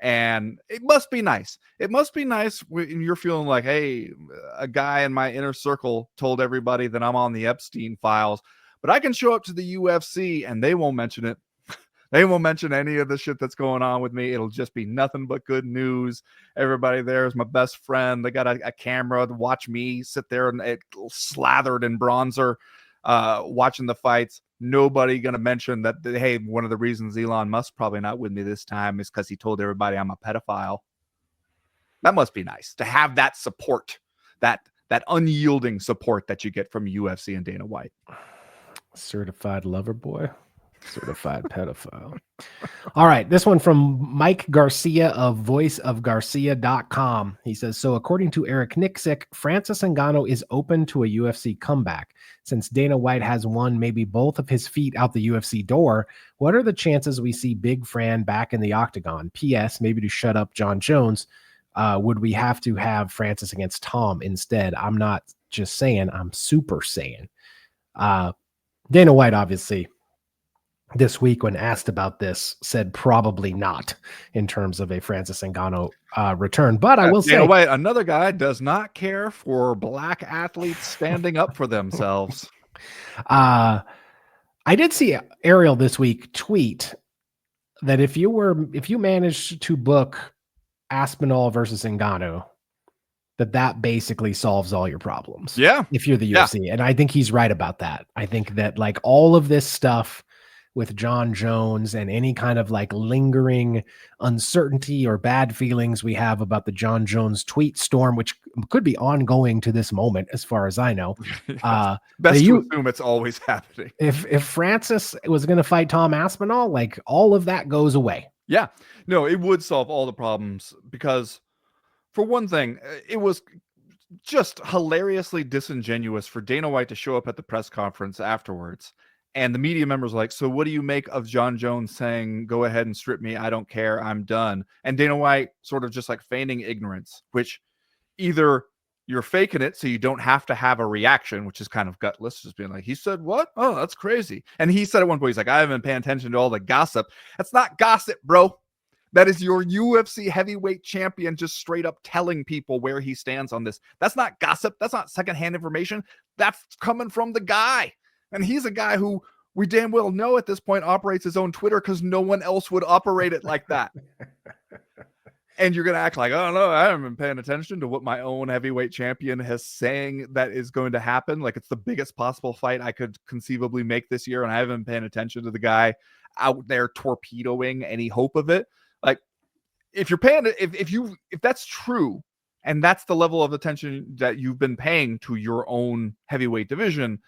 And it must be nice. It must be nice when you're feeling like, hey, a guy in my inner circle told everybody that I'm on the Epstein files, but I can show up to the UFC and they won't mention it. They won't mention any of the shit that's going on with me. It'll just be nothing but good news. Everybody there is my best friend. They got a camera to watch me sit there and slathered in bronzer, watching the fights. Nobody going to mention that, hey, one of the reasons Elon Musk probably not with me this time is because he told everybody I'm a pedophile. That must be nice to have that support, that unyielding support that you get from UFC and Dana White. Certified lover boy. Certified pedophile. All right. This one from Mike Garcia of voiceofgarcia.com. He says, so according to Eric Nixick, Francis Ngannou is open to a UFC comeback. Since Dana White has won maybe both of his feet out the UFC door, what are the chances we see Big Fran back in the octagon? P.S. Maybe to shut up John Jones. Would we have to have Francis against Tom instead? I'm not just saying, I'm super saying. Dana White, obviously, this week when asked about this, said probably not in terms of a Francis Ngannou return. But I will say, White, another guy, does not care for black athletes standing up for themselves. I did see Ariel this week tweet that if you managed to book Aspinall versus Ngannou, that basically solves all your problems. Yeah. If you're the UFC. And I think he's right about that. I think that like all of this stuff with John Jones and any kind of like lingering uncertainty or bad feelings we have about the John Jones tweet storm, which could be ongoing to this moment, as far as I know. Best to assume it's always happening. If Francis was going to fight Tom Aspinall, like all of that goes away. Yeah, no, it would solve all the problems because, for one thing, it was just hilariously disingenuous for Dana White to show up at the press conference afterwards. And the media members were like, so what do you make of John Jones saying, go ahead and strip me, I don't care, I'm done? And Dana White sort of just like feigning ignorance, which either you're faking it so you don't have to have a reaction, which is kind of gutless, just being like, he said what? Oh, that's crazy. And he said at one point, he's like, I haven't been paying attention to all the gossip. That's not gossip, bro. That is your UFC heavyweight champion just straight up telling people where he stands on this. That's not gossip. That's not secondhand information. That's coming from the guy. And he's a guy who we damn well know at this point operates his own Twitter because no one else would operate it like that. And you're going to act like, oh, no, I haven't been paying attention to what my own heavyweight champion has saying that is going to happen. Like, it's the biggest possible fight I could conceivably make this year, and I haven't been paying attention to the guy out there torpedoing any hope of it. Like, if you're paying, if that's true, and that's the level of attention that you've been paying to your own heavyweight division,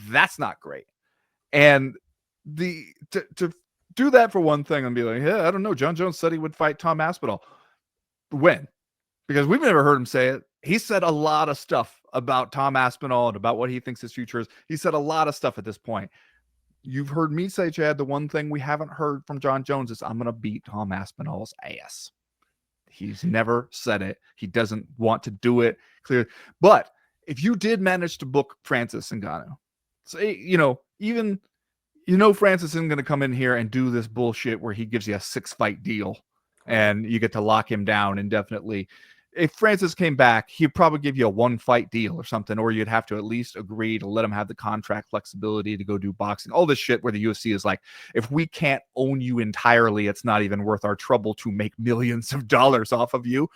that's not great. And to do that for one thing and be like, yeah, I don't know, John Jones said he would fight Tom Aspinall. When? Because we've never heard him say it. He said a lot of stuff about Tom Aspinall and about what he thinks his future is. He said a lot of stuff at this point. You've heard me say, Chad, the one thing we haven't heard from John Jones is, I'm going to beat Tom Aspinall's ass. He's never said it. He doesn't want to do it clearly. But if you did manage to book Francis Ngannou, say, Francis isn't going to come in here and do this bullshit where he gives you a 6-fight deal and you get to lock him down indefinitely. If Francis came back, he'd probably give you a 1-fight deal or something, or you'd have to at least agree to let him have the contract flexibility to go do boxing. All this shit where the UFC is like, if we can't own you entirely, it's not even worth our trouble to make millions of dollars off of you.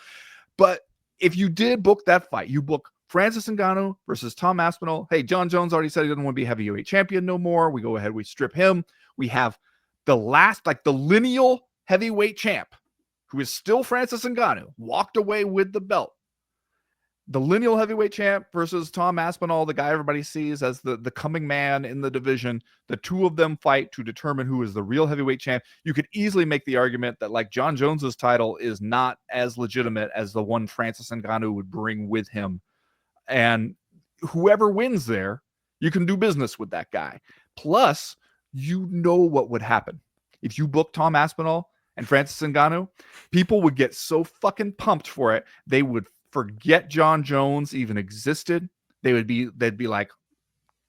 But if you did book that fight, you book Francis Ngannou versus Tom Aspinall. Hey, John Jones already said he doesn't want to be heavyweight champion no more. We go ahead, we strip him. We have the lineal heavyweight champ, who is still Francis Ngannou, walked away with the belt. The lineal heavyweight champ versus Tom Aspinall, the guy everybody sees as the coming man in the division. The two of them fight to determine who is the real heavyweight champ. You could easily make the argument that, like, John Jones's title is not as legitimate as the one Francis Ngannou would bring with him. And whoever wins there, you can do business with that guy. Plus, what would happen if you book Tom Aspinall and Francis Ngannou. People would get so fucking pumped for it, they would forget John Jones even existed. They'd be like,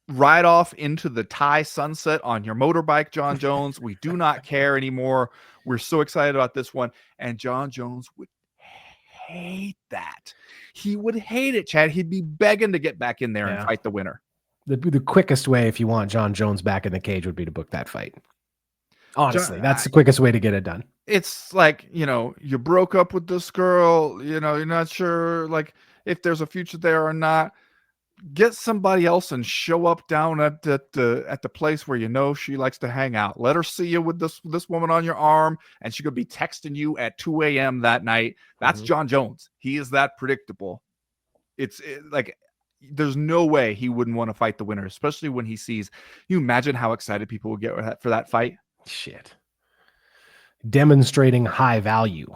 ride off into the Thai sunset on your motorbike, John Jones. We do not care anymore. We're so excited about this one. And John Jones would hate that. He would hate it, Chad. He'd be begging to get back in there and fight the winner. The quickest way, if you want John Jones back in the cage, would be to book that fight. Honestly, that's the quickest way to get it done. It's like, you broke up with this girl, you're not sure like if there's a future there or not. Get somebody else and show up down at the place where she likes to hang out. Let her see you with this woman on your arm, and she could be texting you at 2 a.m. that night. That's John Jones. He is that predictable. There's no way he wouldn't want to fight the winner, especially when he sees. You imagine how excited people would get for that fight? Shit. Demonstrating high value.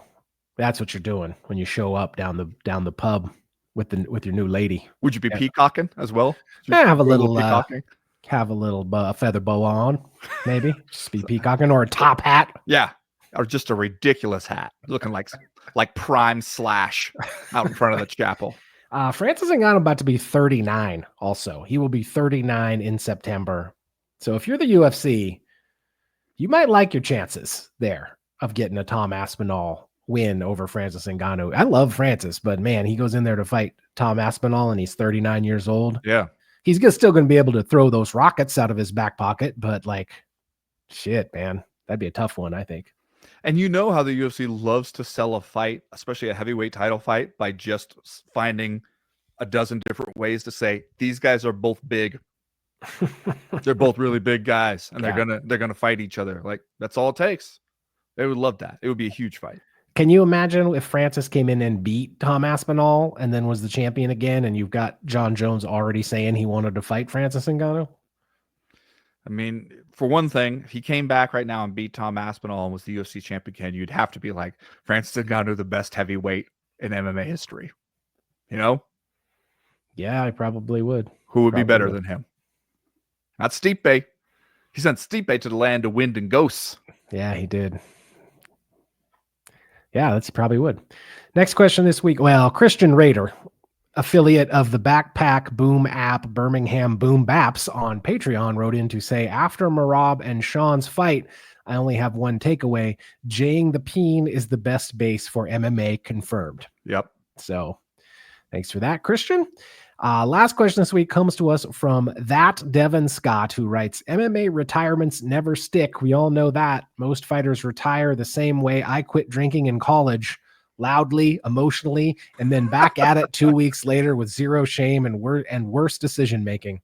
That's what you're doing when you show up down the pub with your new lady. Would you be peacocking as well? Have a little feather boa on, maybe. Just be peacocking, or a top hat. Yeah, or just a ridiculous hat, looking like Prime Slash out in front of the chapel. Francis Ngannou about to be 39. Also, he will be 39 in September. So if you're the UFC, you might like your chances there of getting a Tom Aspinall win over Francis Ngannou. I love Francis, but man, he goes in there to fight Tom Aspinall and he's 39 years old. Yeah. He's still going to be able to throw those rockets out of his back pocket, but shit, man, that'd be a tough one, I think. And you know how the UFC loves to sell a fight, especially a heavyweight title fight, by just finding a dozen different ways to say these guys are both big. They're both really big guys, and they're gonna fight each other. Like, that's all it takes. They would love that. It would be a huge fight. Can you imagine if Francis came in and beat Tom Aspinall and then was the champion again, and you've got John Jones already saying he wanted to fight Francis Ngannou? I mean, for one thing, if he came back right now and beat Tom Aspinall and was the UFC champion again, you'd have to be like, Francis Ngannou, the best heavyweight in MMA history. Yeah, I probably would. Who would be better than him? Not Stipe. He sent Stipe to the land of wind and ghosts. Yeah, he did. Yeah, that's probably would. Next question this week. Well, Christian Raider, affiliate of the Backpack Boom app, Birmingham Boom Baps on Patreon, wrote in to say, after Merab and Sean's fight, I only have one takeaway. Jaying the Peen is the best base for MMA, confirmed. Yep. So thanks for that, Christian. Last question this week comes to us from that Devin Scott, who writes, MMA retirements never stick. We all know that. Most fighters retire the same way I quit drinking in college. loudly, emotionally, and then back at it 2 weeks later with zero shame and worse decision making.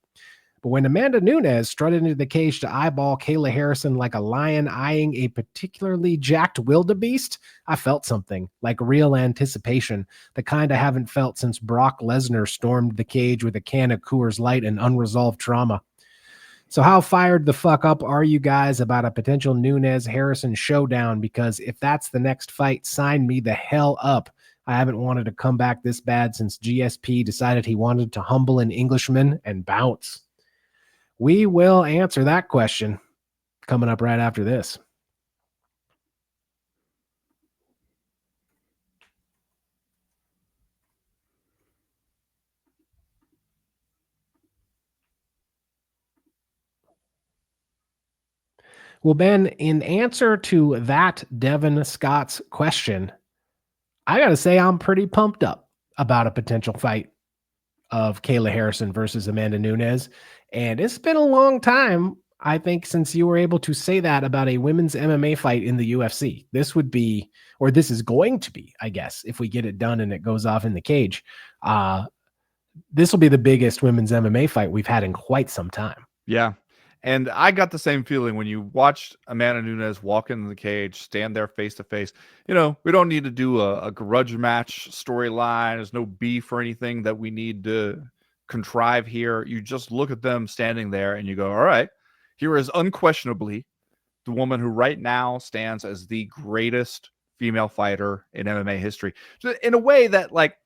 But when Amanda Nunes strutted into the cage to eyeball Kayla Harrison like a lion eyeing a particularly jacked wildebeest, I felt something, like real anticipation, the kind I haven't felt since Brock Lesnar stormed the cage with a can of Coors Light and unresolved trauma. So how fired the fuck up are you guys about a potential Nunes-Harrison showdown? Because if that's the next fight, sign me the hell up. I haven't wanted to come back this bad since GSP decided he wanted to humble an Englishman and bounce. We will answer that question coming up right after this. Well, Ben, in answer to that Devin Scott's question, I got to say I'm pretty pumped up about a potential fight of Kayla Harrison versus Amanda Nunes. And it's been a long time, I think, since you were able to say that about a women's MMA fight in the UFC. This would be, or this is going to be, I guess, if we get it done and it goes off in the cage. This will be the biggest women's MMA fight we've had in quite some time. Yeah. And I got the same feeling when you watched Amanda Nunes walk into the cage, stand there face to face. You know, we don't need to do a grudge match storyline. There's no beef or anything that we need to contrive here. You just look at them standing there and you go, all right, here is unquestionably the woman who right now stands as the greatest female fighter in MMA history. In a way that, like,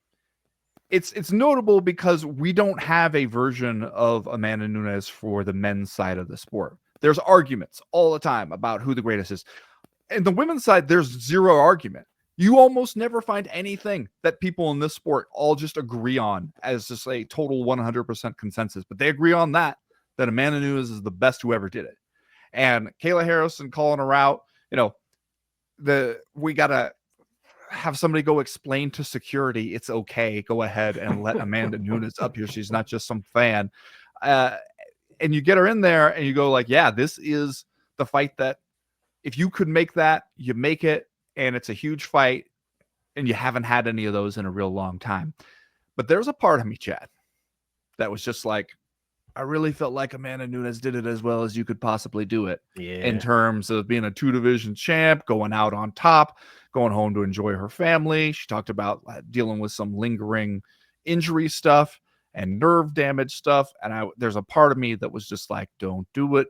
it's notable because we don't have a version of Amanda Nunes for the men's side of the sport. There's arguments all the time about who the greatest is. And the women's side, there's zero argument. You almost never find anything that people in this sport all just agree on as just a total 100% consensus. But they agree on that Amanda Nunes is the best who ever did it. And Kayla Harrison calling her out, you know, we got to have somebody go explain to security it's okay, go ahead and let Amanda Nunes up here, she's not just some fan, and you get her in there and you go like, yeah, this is the fight that if you could make that, you make it, and it's a huge fight, and you haven't had any of those in a real long time. But there's a part of me, Chad, that was just like, I really felt like Amanda Nunes did it as well as you could possibly do it. Yeah. In terms of being a 2-division champ, going out on top, going home to enjoy her family. She talked about dealing with some lingering injury stuff and nerve damage stuff. And there's a part of me that was just like, don't do it.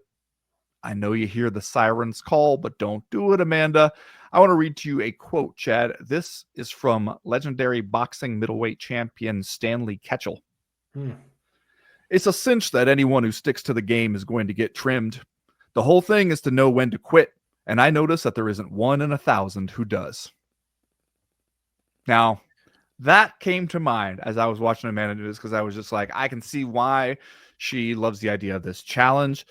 I know you hear the sirens call, but don't do it, Amanda. I want to read to you a quote, Chad. This is from legendary boxing middleweight champion Stanley Ketchel. It's a cinch that anyone who sticks to the game is going to get trimmed. The whole thing is to know when to quit, and I notice that there isn't 1 in 1,000 who does. Now, that came to mind as I was watching Amanda Nunes, because I was just like, I can see why she loves the idea of this challenge.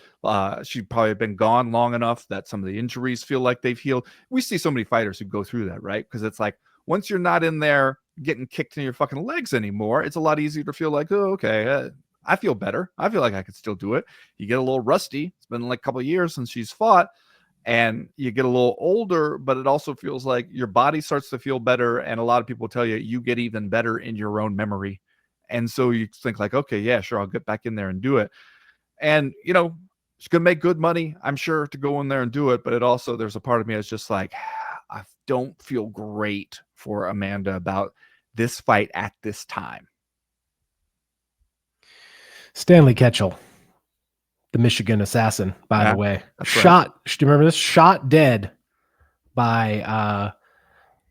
She'd probably been gone long enough that some of the injuries feel like they've healed. We see so many fighters who go through that, right? Because it's like, once you're not in there getting kicked in your fucking legs anymore, it's a lot easier to feel like, oh, okay, I feel better. I feel like I could still do it. You get a little rusty. It's been like a couple of years since she's fought, and you get a little older, but it also feels like your body starts to feel better. And a lot of people tell you, you get even better in your own memory. And so you think like, okay, yeah, sure, I'll get back in there and do it. And, you know, she's going to make good money, I'm sure, to go in there and do it. But it also, there's a part of me that's just like, I don't feel great for Amanda about this fight at this time. Stanley Ketchel, the Michigan assassin, by the way, shot. Right. Do you remember this? Shot dead by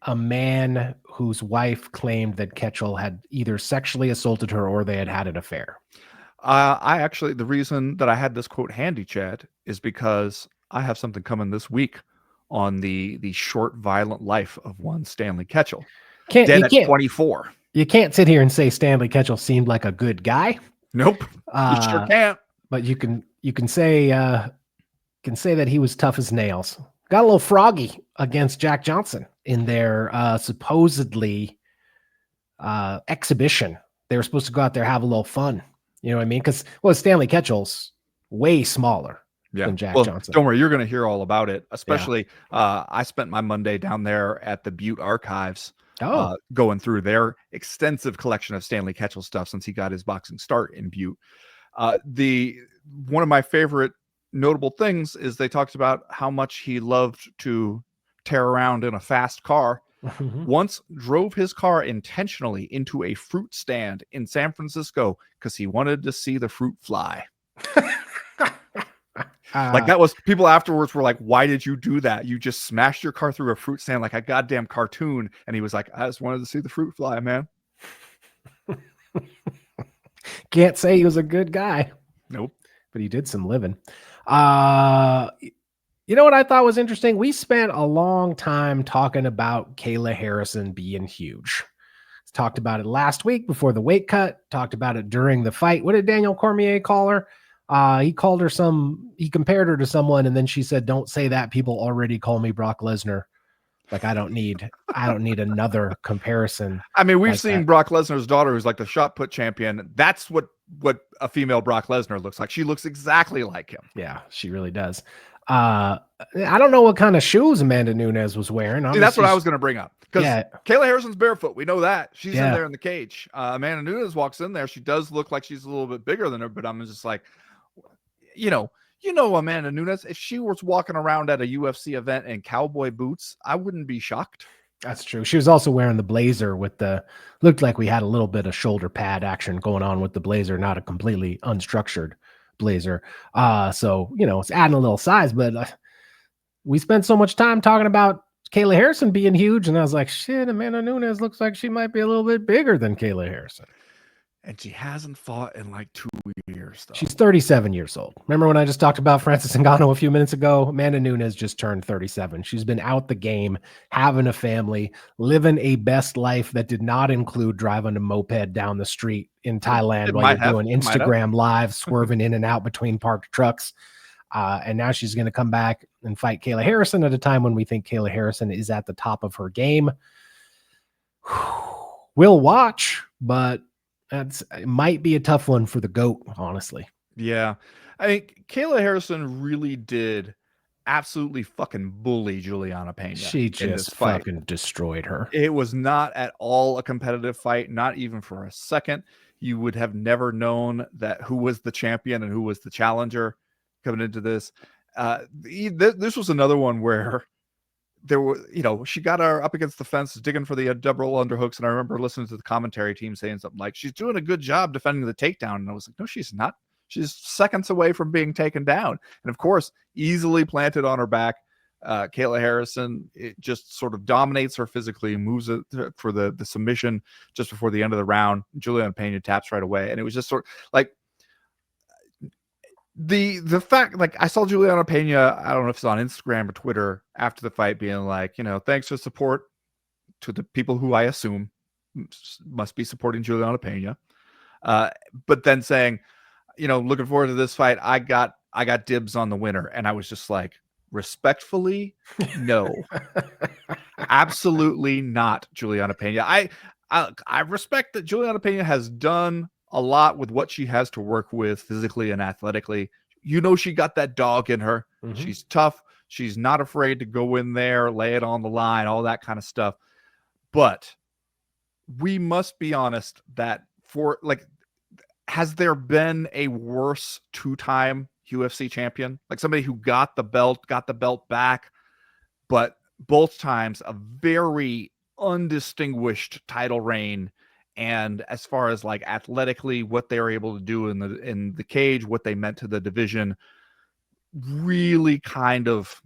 a man whose wife claimed that Ketchel had either sexually assaulted her or they had had an affair. The reason that I had this quote handy, Chad, is because I have something coming this week on the short, violent life of one Stanley Ketchel. Dead at 24. You can't sit here and say Stanley Ketchel seemed like a good guy. Nope, you sure can't. But you can say that he was tough as nails. Got a little froggy against Jack Johnson in their supposedly exhibition. They were supposed to go out there, have a little fun. You know what I mean? Because Stanley Ketchel's way smaller than Jack Johnson. Don't worry, you're going to hear all about it. Especially, I spent my Monday down there at the Butte Archives going through their extensive collection of Stanley Ketchel stuff since he got his boxing start in Butte. One of my favorite notable things is they talked about how much he loved to tear around in a fast car. Once drove his car intentionally into a fruit stand in San Francisco because he wanted to see the fruit fly. Like that was, people afterwards were like, why did you do that? You just smashed your car through a fruit stand like a goddamn cartoon. And he was like, I just wanted to see the fruit fly, man. Can't say he was a good guy. Nope. But he did some living. You know what I thought was interesting? We spent a long time talking about Kayla Harrison being huge. Talked about it last week before the weight cut. Talked about it during the fight. What did Daniel Cormier call her? He called her he compared her to someone, and then she said, "Don't say that. People already call me Brock Lesnar. Like I don't need another comparison." I mean, we've like seen that. Brock Lesnar's daughter, who's like the shot put champion. That's what a female Brock Lesnar looks like. She looks exactly like him. Yeah, she really does. I don't know what kind of shoes Amanda Nunes was wearing. See, that's what I was going to bring up, because Kayla Harrison's barefoot. We know that. She's in there in the cage. Amanda Nunes walks in there. She does look like she's a little bit bigger than her, but I'm just like, you know, Amanda Nunes, if she was walking around at a UFC event in cowboy boots, I wouldn't be shocked. That's true. She was also wearing the blazer looked like we had a little bit of shoulder pad action going on with the blazer, not a completely unstructured blazer. So, it's adding a little size, but we spent so much time talking about Kayla Harrison being huge. And I was like, shit, Amanda Nunes looks like she might be a little bit bigger than Kayla Harrison. And she hasn't fought in like 2 years, though. She's 37 years old. Remember when I just talked about Francis Ngannou a few minutes ago? Amanda Nunes just turned 37. She's been out the game, having a family, living a best life that did not include driving a moped down the street in Thailand while you're doing Instagram live, swerving in and out between parked trucks. And now she's going to come back and fight Kayla Harrison at a time when we think Kayla Harrison is at the top of her game. We'll watch, but it might be a tough one for the GOAT, honestly. Yeah. I think Kayla Harrison really did absolutely fucking bully Juliana Pena. She just fucking destroyed her. It was not at all a competitive fight, not even for a second. You would have never known that who was the champion and who was the challenger coming into this. This was another one where there were, she got her up against the fence, digging for the double underhooks. And I remember listening to the commentary team saying something like, she's doing a good job defending the takedown. And I was like, no, she's not. She's seconds away from being taken down. And of course, easily planted on her back. Kayla Harrison, it just sort of dominates her physically, moves it for the submission just before the end of the round. Juliana Pena taps right away. And it was just sort of like, the fact, like, I saw Juliana Pena, I don't know if it's on Instagram or Twitter after the fight, being like, thanks for support to the people who I assume must be supporting Juliana Pena. But then saying, looking forward to this fight. I got dibs on the winner. And I was just like, respectfully, no, absolutely not, Juliana Pena. I respect that Juliana Pena has done a lot with what she has to work with physically and athletically. She got that dog in her. Mm-hmm. She's tough. She's not afraid to go in there, lay it on the line, all that kind of stuff. But we must be honest that has there been a worse two-time UFC champion? Like somebody who got the belt back, but both times a very undistinguished title reign. And as far as like athletically, what they were able to do in the cage, what they meant to the division, really kind of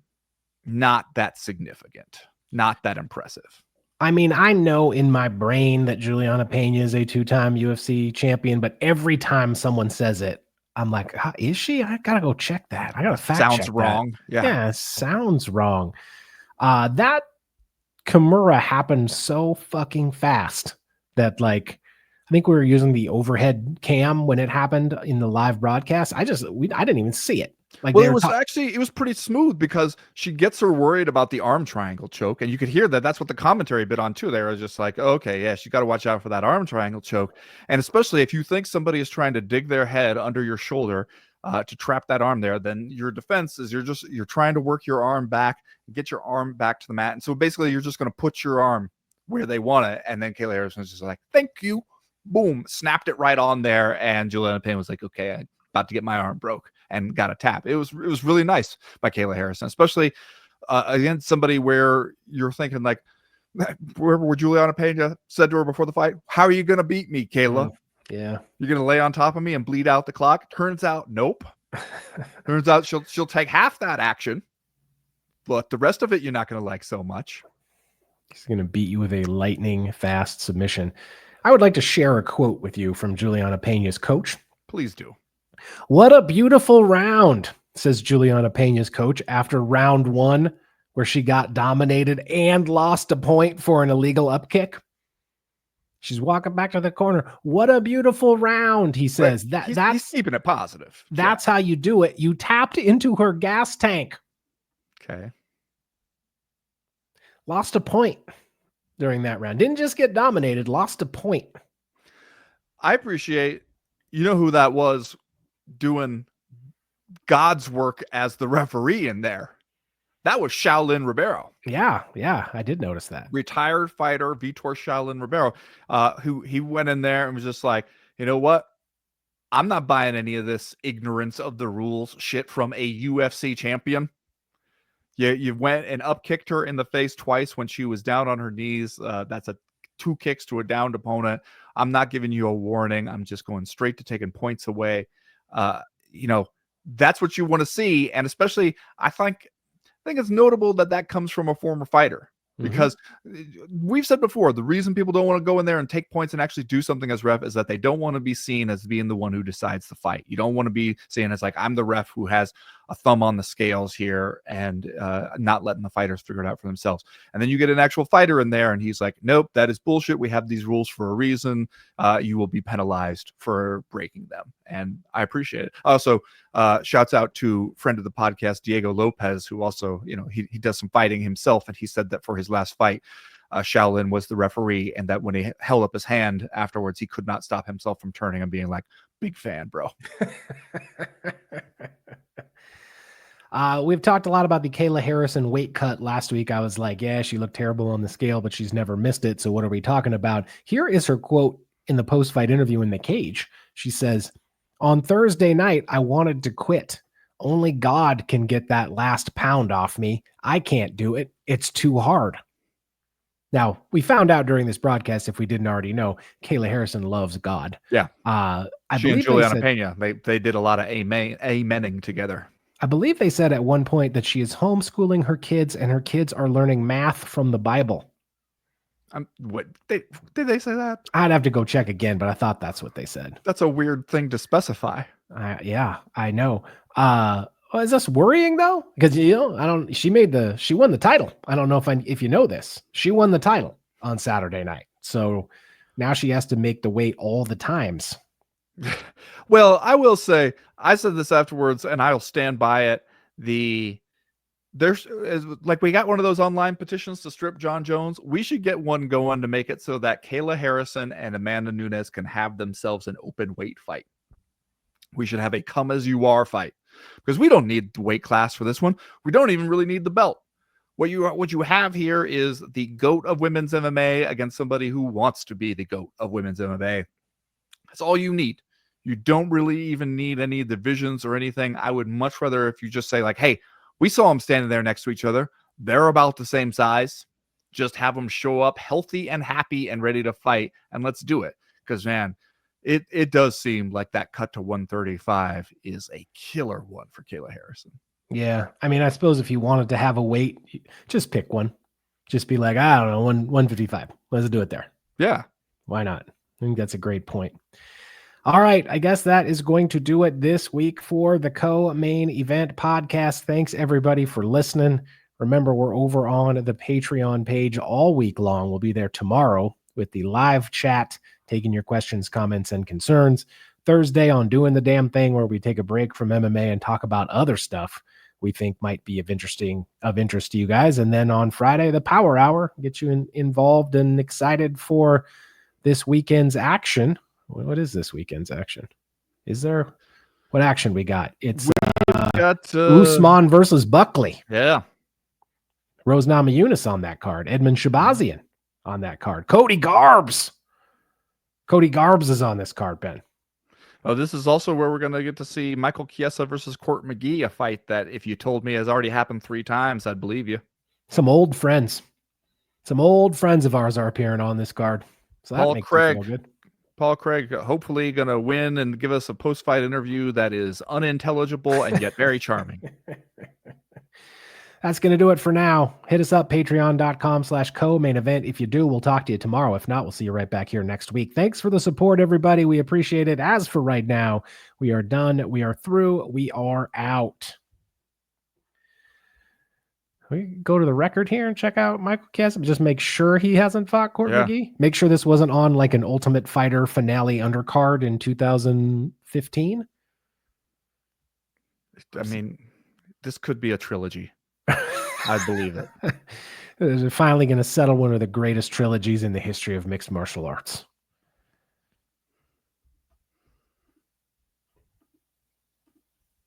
not that significant, not that impressive. I mean, I know in my brain that Juliana Pena is a two-time UFC champion, but every time someone says it, I'm like, is she? I gotta go check that. I gotta fact check that. Sounds wrong. Yeah, it sounds wrong. That Kimura happened so fucking fast that, like, I think we were using the overhead cam when it happened in the live broadcast. I didn't even see it. Like, well, it was pretty smooth because she gets her worried about the arm triangle choke, and you could hear that's what the commentary bit on too. They were just like, okay, yeah, she got to watch out for that arm triangle choke, and especially if you think somebody is trying to dig their head under your shoulder to trap that arm there, then your defense is you're trying to work your arm back, get your arm back to the mat, and so basically you're just going to put your arm where they want it. And then Kayla Harrison was just like, thank you. Boom, snapped it right on there. And Juliana Payne was like, okay, I'm about to get my arm broke, and got a tap. It was really nice by Kayla Harrison, especially against somebody where you're thinking like, where Juliana Pena said to her before the fight, how are you going to beat me, Kayla? Yeah. You're going to lay on top of me and bleed out the clock? Turns out, nope. Turns out she'll take half that action, but the rest of it you're not going to like so much. She's going to beat you with a lightning fast submission. I would like to share a quote with you from Juliana Pena's coach. Please do. What a beautiful round, says Juliana Pena's coach after round 1, where she got dominated and lost a point for an illegal upkick. She's walking back to the corner. What a beautiful round, he says. He's keeping it positive. That's how you do it. You tapped into her gas tank. Okay. Lost a point during that round. Didn't just get dominated, lost a point. I appreciate, you know who that was doing God's work as the referee in there? That was Shaolin Ribeiro. Yeah, I did notice that. Retired fighter Vitor Shaolin Ribeiro, who he went in there and was just like, you know what? I'm not buying any of this ignorance of the rules shit from a UFC champion. You went and up-kicked her in the face twice when she was down on her knees. That's 2 kicks to a downed opponent. I'm not giving you a warning. I'm just going straight to taking points away. That's what you want to see. And especially, I think it's notable that comes from a former fighter, because we've said before, the reason people don't want to go in there and take points and actually do something as ref is that they don't want to be seen as being the one who decides the fight. You don't want to be seen as like, I'm the ref who has a thumb on the scales here and not letting the fighters figure it out for themselves. And then you get an actual fighter in there and he's like, nope, that is bullshit. We have these rules for a reason. You will be penalized for breaking them. And I appreciate it. Also, shouts out to friend of the podcast, Diego Lopez, who also, he does some fighting himself. And he said that for his last fight, Shaolin was the referee, and that when he held up his hand afterwards, he could not stop himself from turning and being like, big fan, bro. We've talked a lot about the Kayla Harrison weight cut last week. I was like, yeah, she looked terrible on the scale, but she's never missed it. So what are we talking about? Here is her quote in the post-fight interview in the cage. She says, on Thursday night, I wanted to quit. Only God can get that last pound off me. I can't do it. It's too hard. Now, we found out during this broadcast, if we didn't already know, Kayla Harrison loves God. Yeah. She and Juliana Pena, they did a lot of amening together. I believe they said at one point that she is homeschooling her kids and her kids are learning math from the Bible. Did they say that? I'd have to go check again, but I thought that's what they said. That's a weird thing to specify. Yeah, I know. Is this worrying though? Because she won the title. I don't know if you know this. She won the title on Saturday night. So now she has to make the weight all the times. Well, I will say, I said this afterwards, and I'll stand by it. There's like, we got one of those online petitions to strip John Jones. We should get one going to make it so that Kayla Harrison and Amanda Nunes can have themselves an open weight fight. We should have a come as you are fight, because we don't need the weight class for this one. We don't even really need the belt. What you have here is the GOAT of women's MMA against somebody who wants to be the GOAT of women's MMA. That's all you need. You don't really even need any divisions or anything. I would much rather if you just say like, hey, we saw them standing there next to each other. They're about the same size. Just have them show up healthy and happy and ready to fight, and let's do it. Because, man, it does seem like that cut to 135 is a killer one for Kayla Harrison. Yeah. I mean, I suppose if you wanted to have a weight, just pick one. Just be like, I don't know, 155. Let's do it there. Yeah. Why not? I think that's a great point. All right. I guess that is going to do it this week for the Co-Main Event podcast. Thanks, everybody, for listening. Remember, we're over on the Patreon page all week long. We'll be there tomorrow with the live chat, taking your questions, comments, and concerns. Thursday on Doing the Damn Thing, where we take a break from MMA and talk about other stuff we think might be of interest to you guys. And then on Friday, the Power Hour, get you involved and excited for this weekend's action. What is this weekend's action? What action we got? It's Usman versus Buckley. Yeah. Rose Namajunas on that card. Edmund Shabazian on that card. Cody Garbs. Cody Garbs is on this card, Ben. Oh, this is also where we're going to get to see Michael Chiesa versus Court McGee, a fight that if you told me has already happened 3 times, I'd believe you. Some old friends. Some old friends of ours are appearing on this card. So that makes me feel good. Paul Craig hopefully going to win and give us a post-fight interview that is unintelligible and yet very charming. That's going to do it for now. Hit us up, patreon.com/co-main event. If you do, we'll talk to you tomorrow. If not, we'll see you right back here next week. Thanks for the support, everybody. We appreciate it. As for right now, we are done. We are through. We are out. We go to the record here and check out Michael Chiesa. Just make sure he hasn't fought Court McGee. Make sure this wasn't on like an Ultimate Fighter finale undercard in 2015. I mean, this could be a trilogy. I believe it. They're finally going to settle one of the greatest trilogies in the history of mixed martial arts.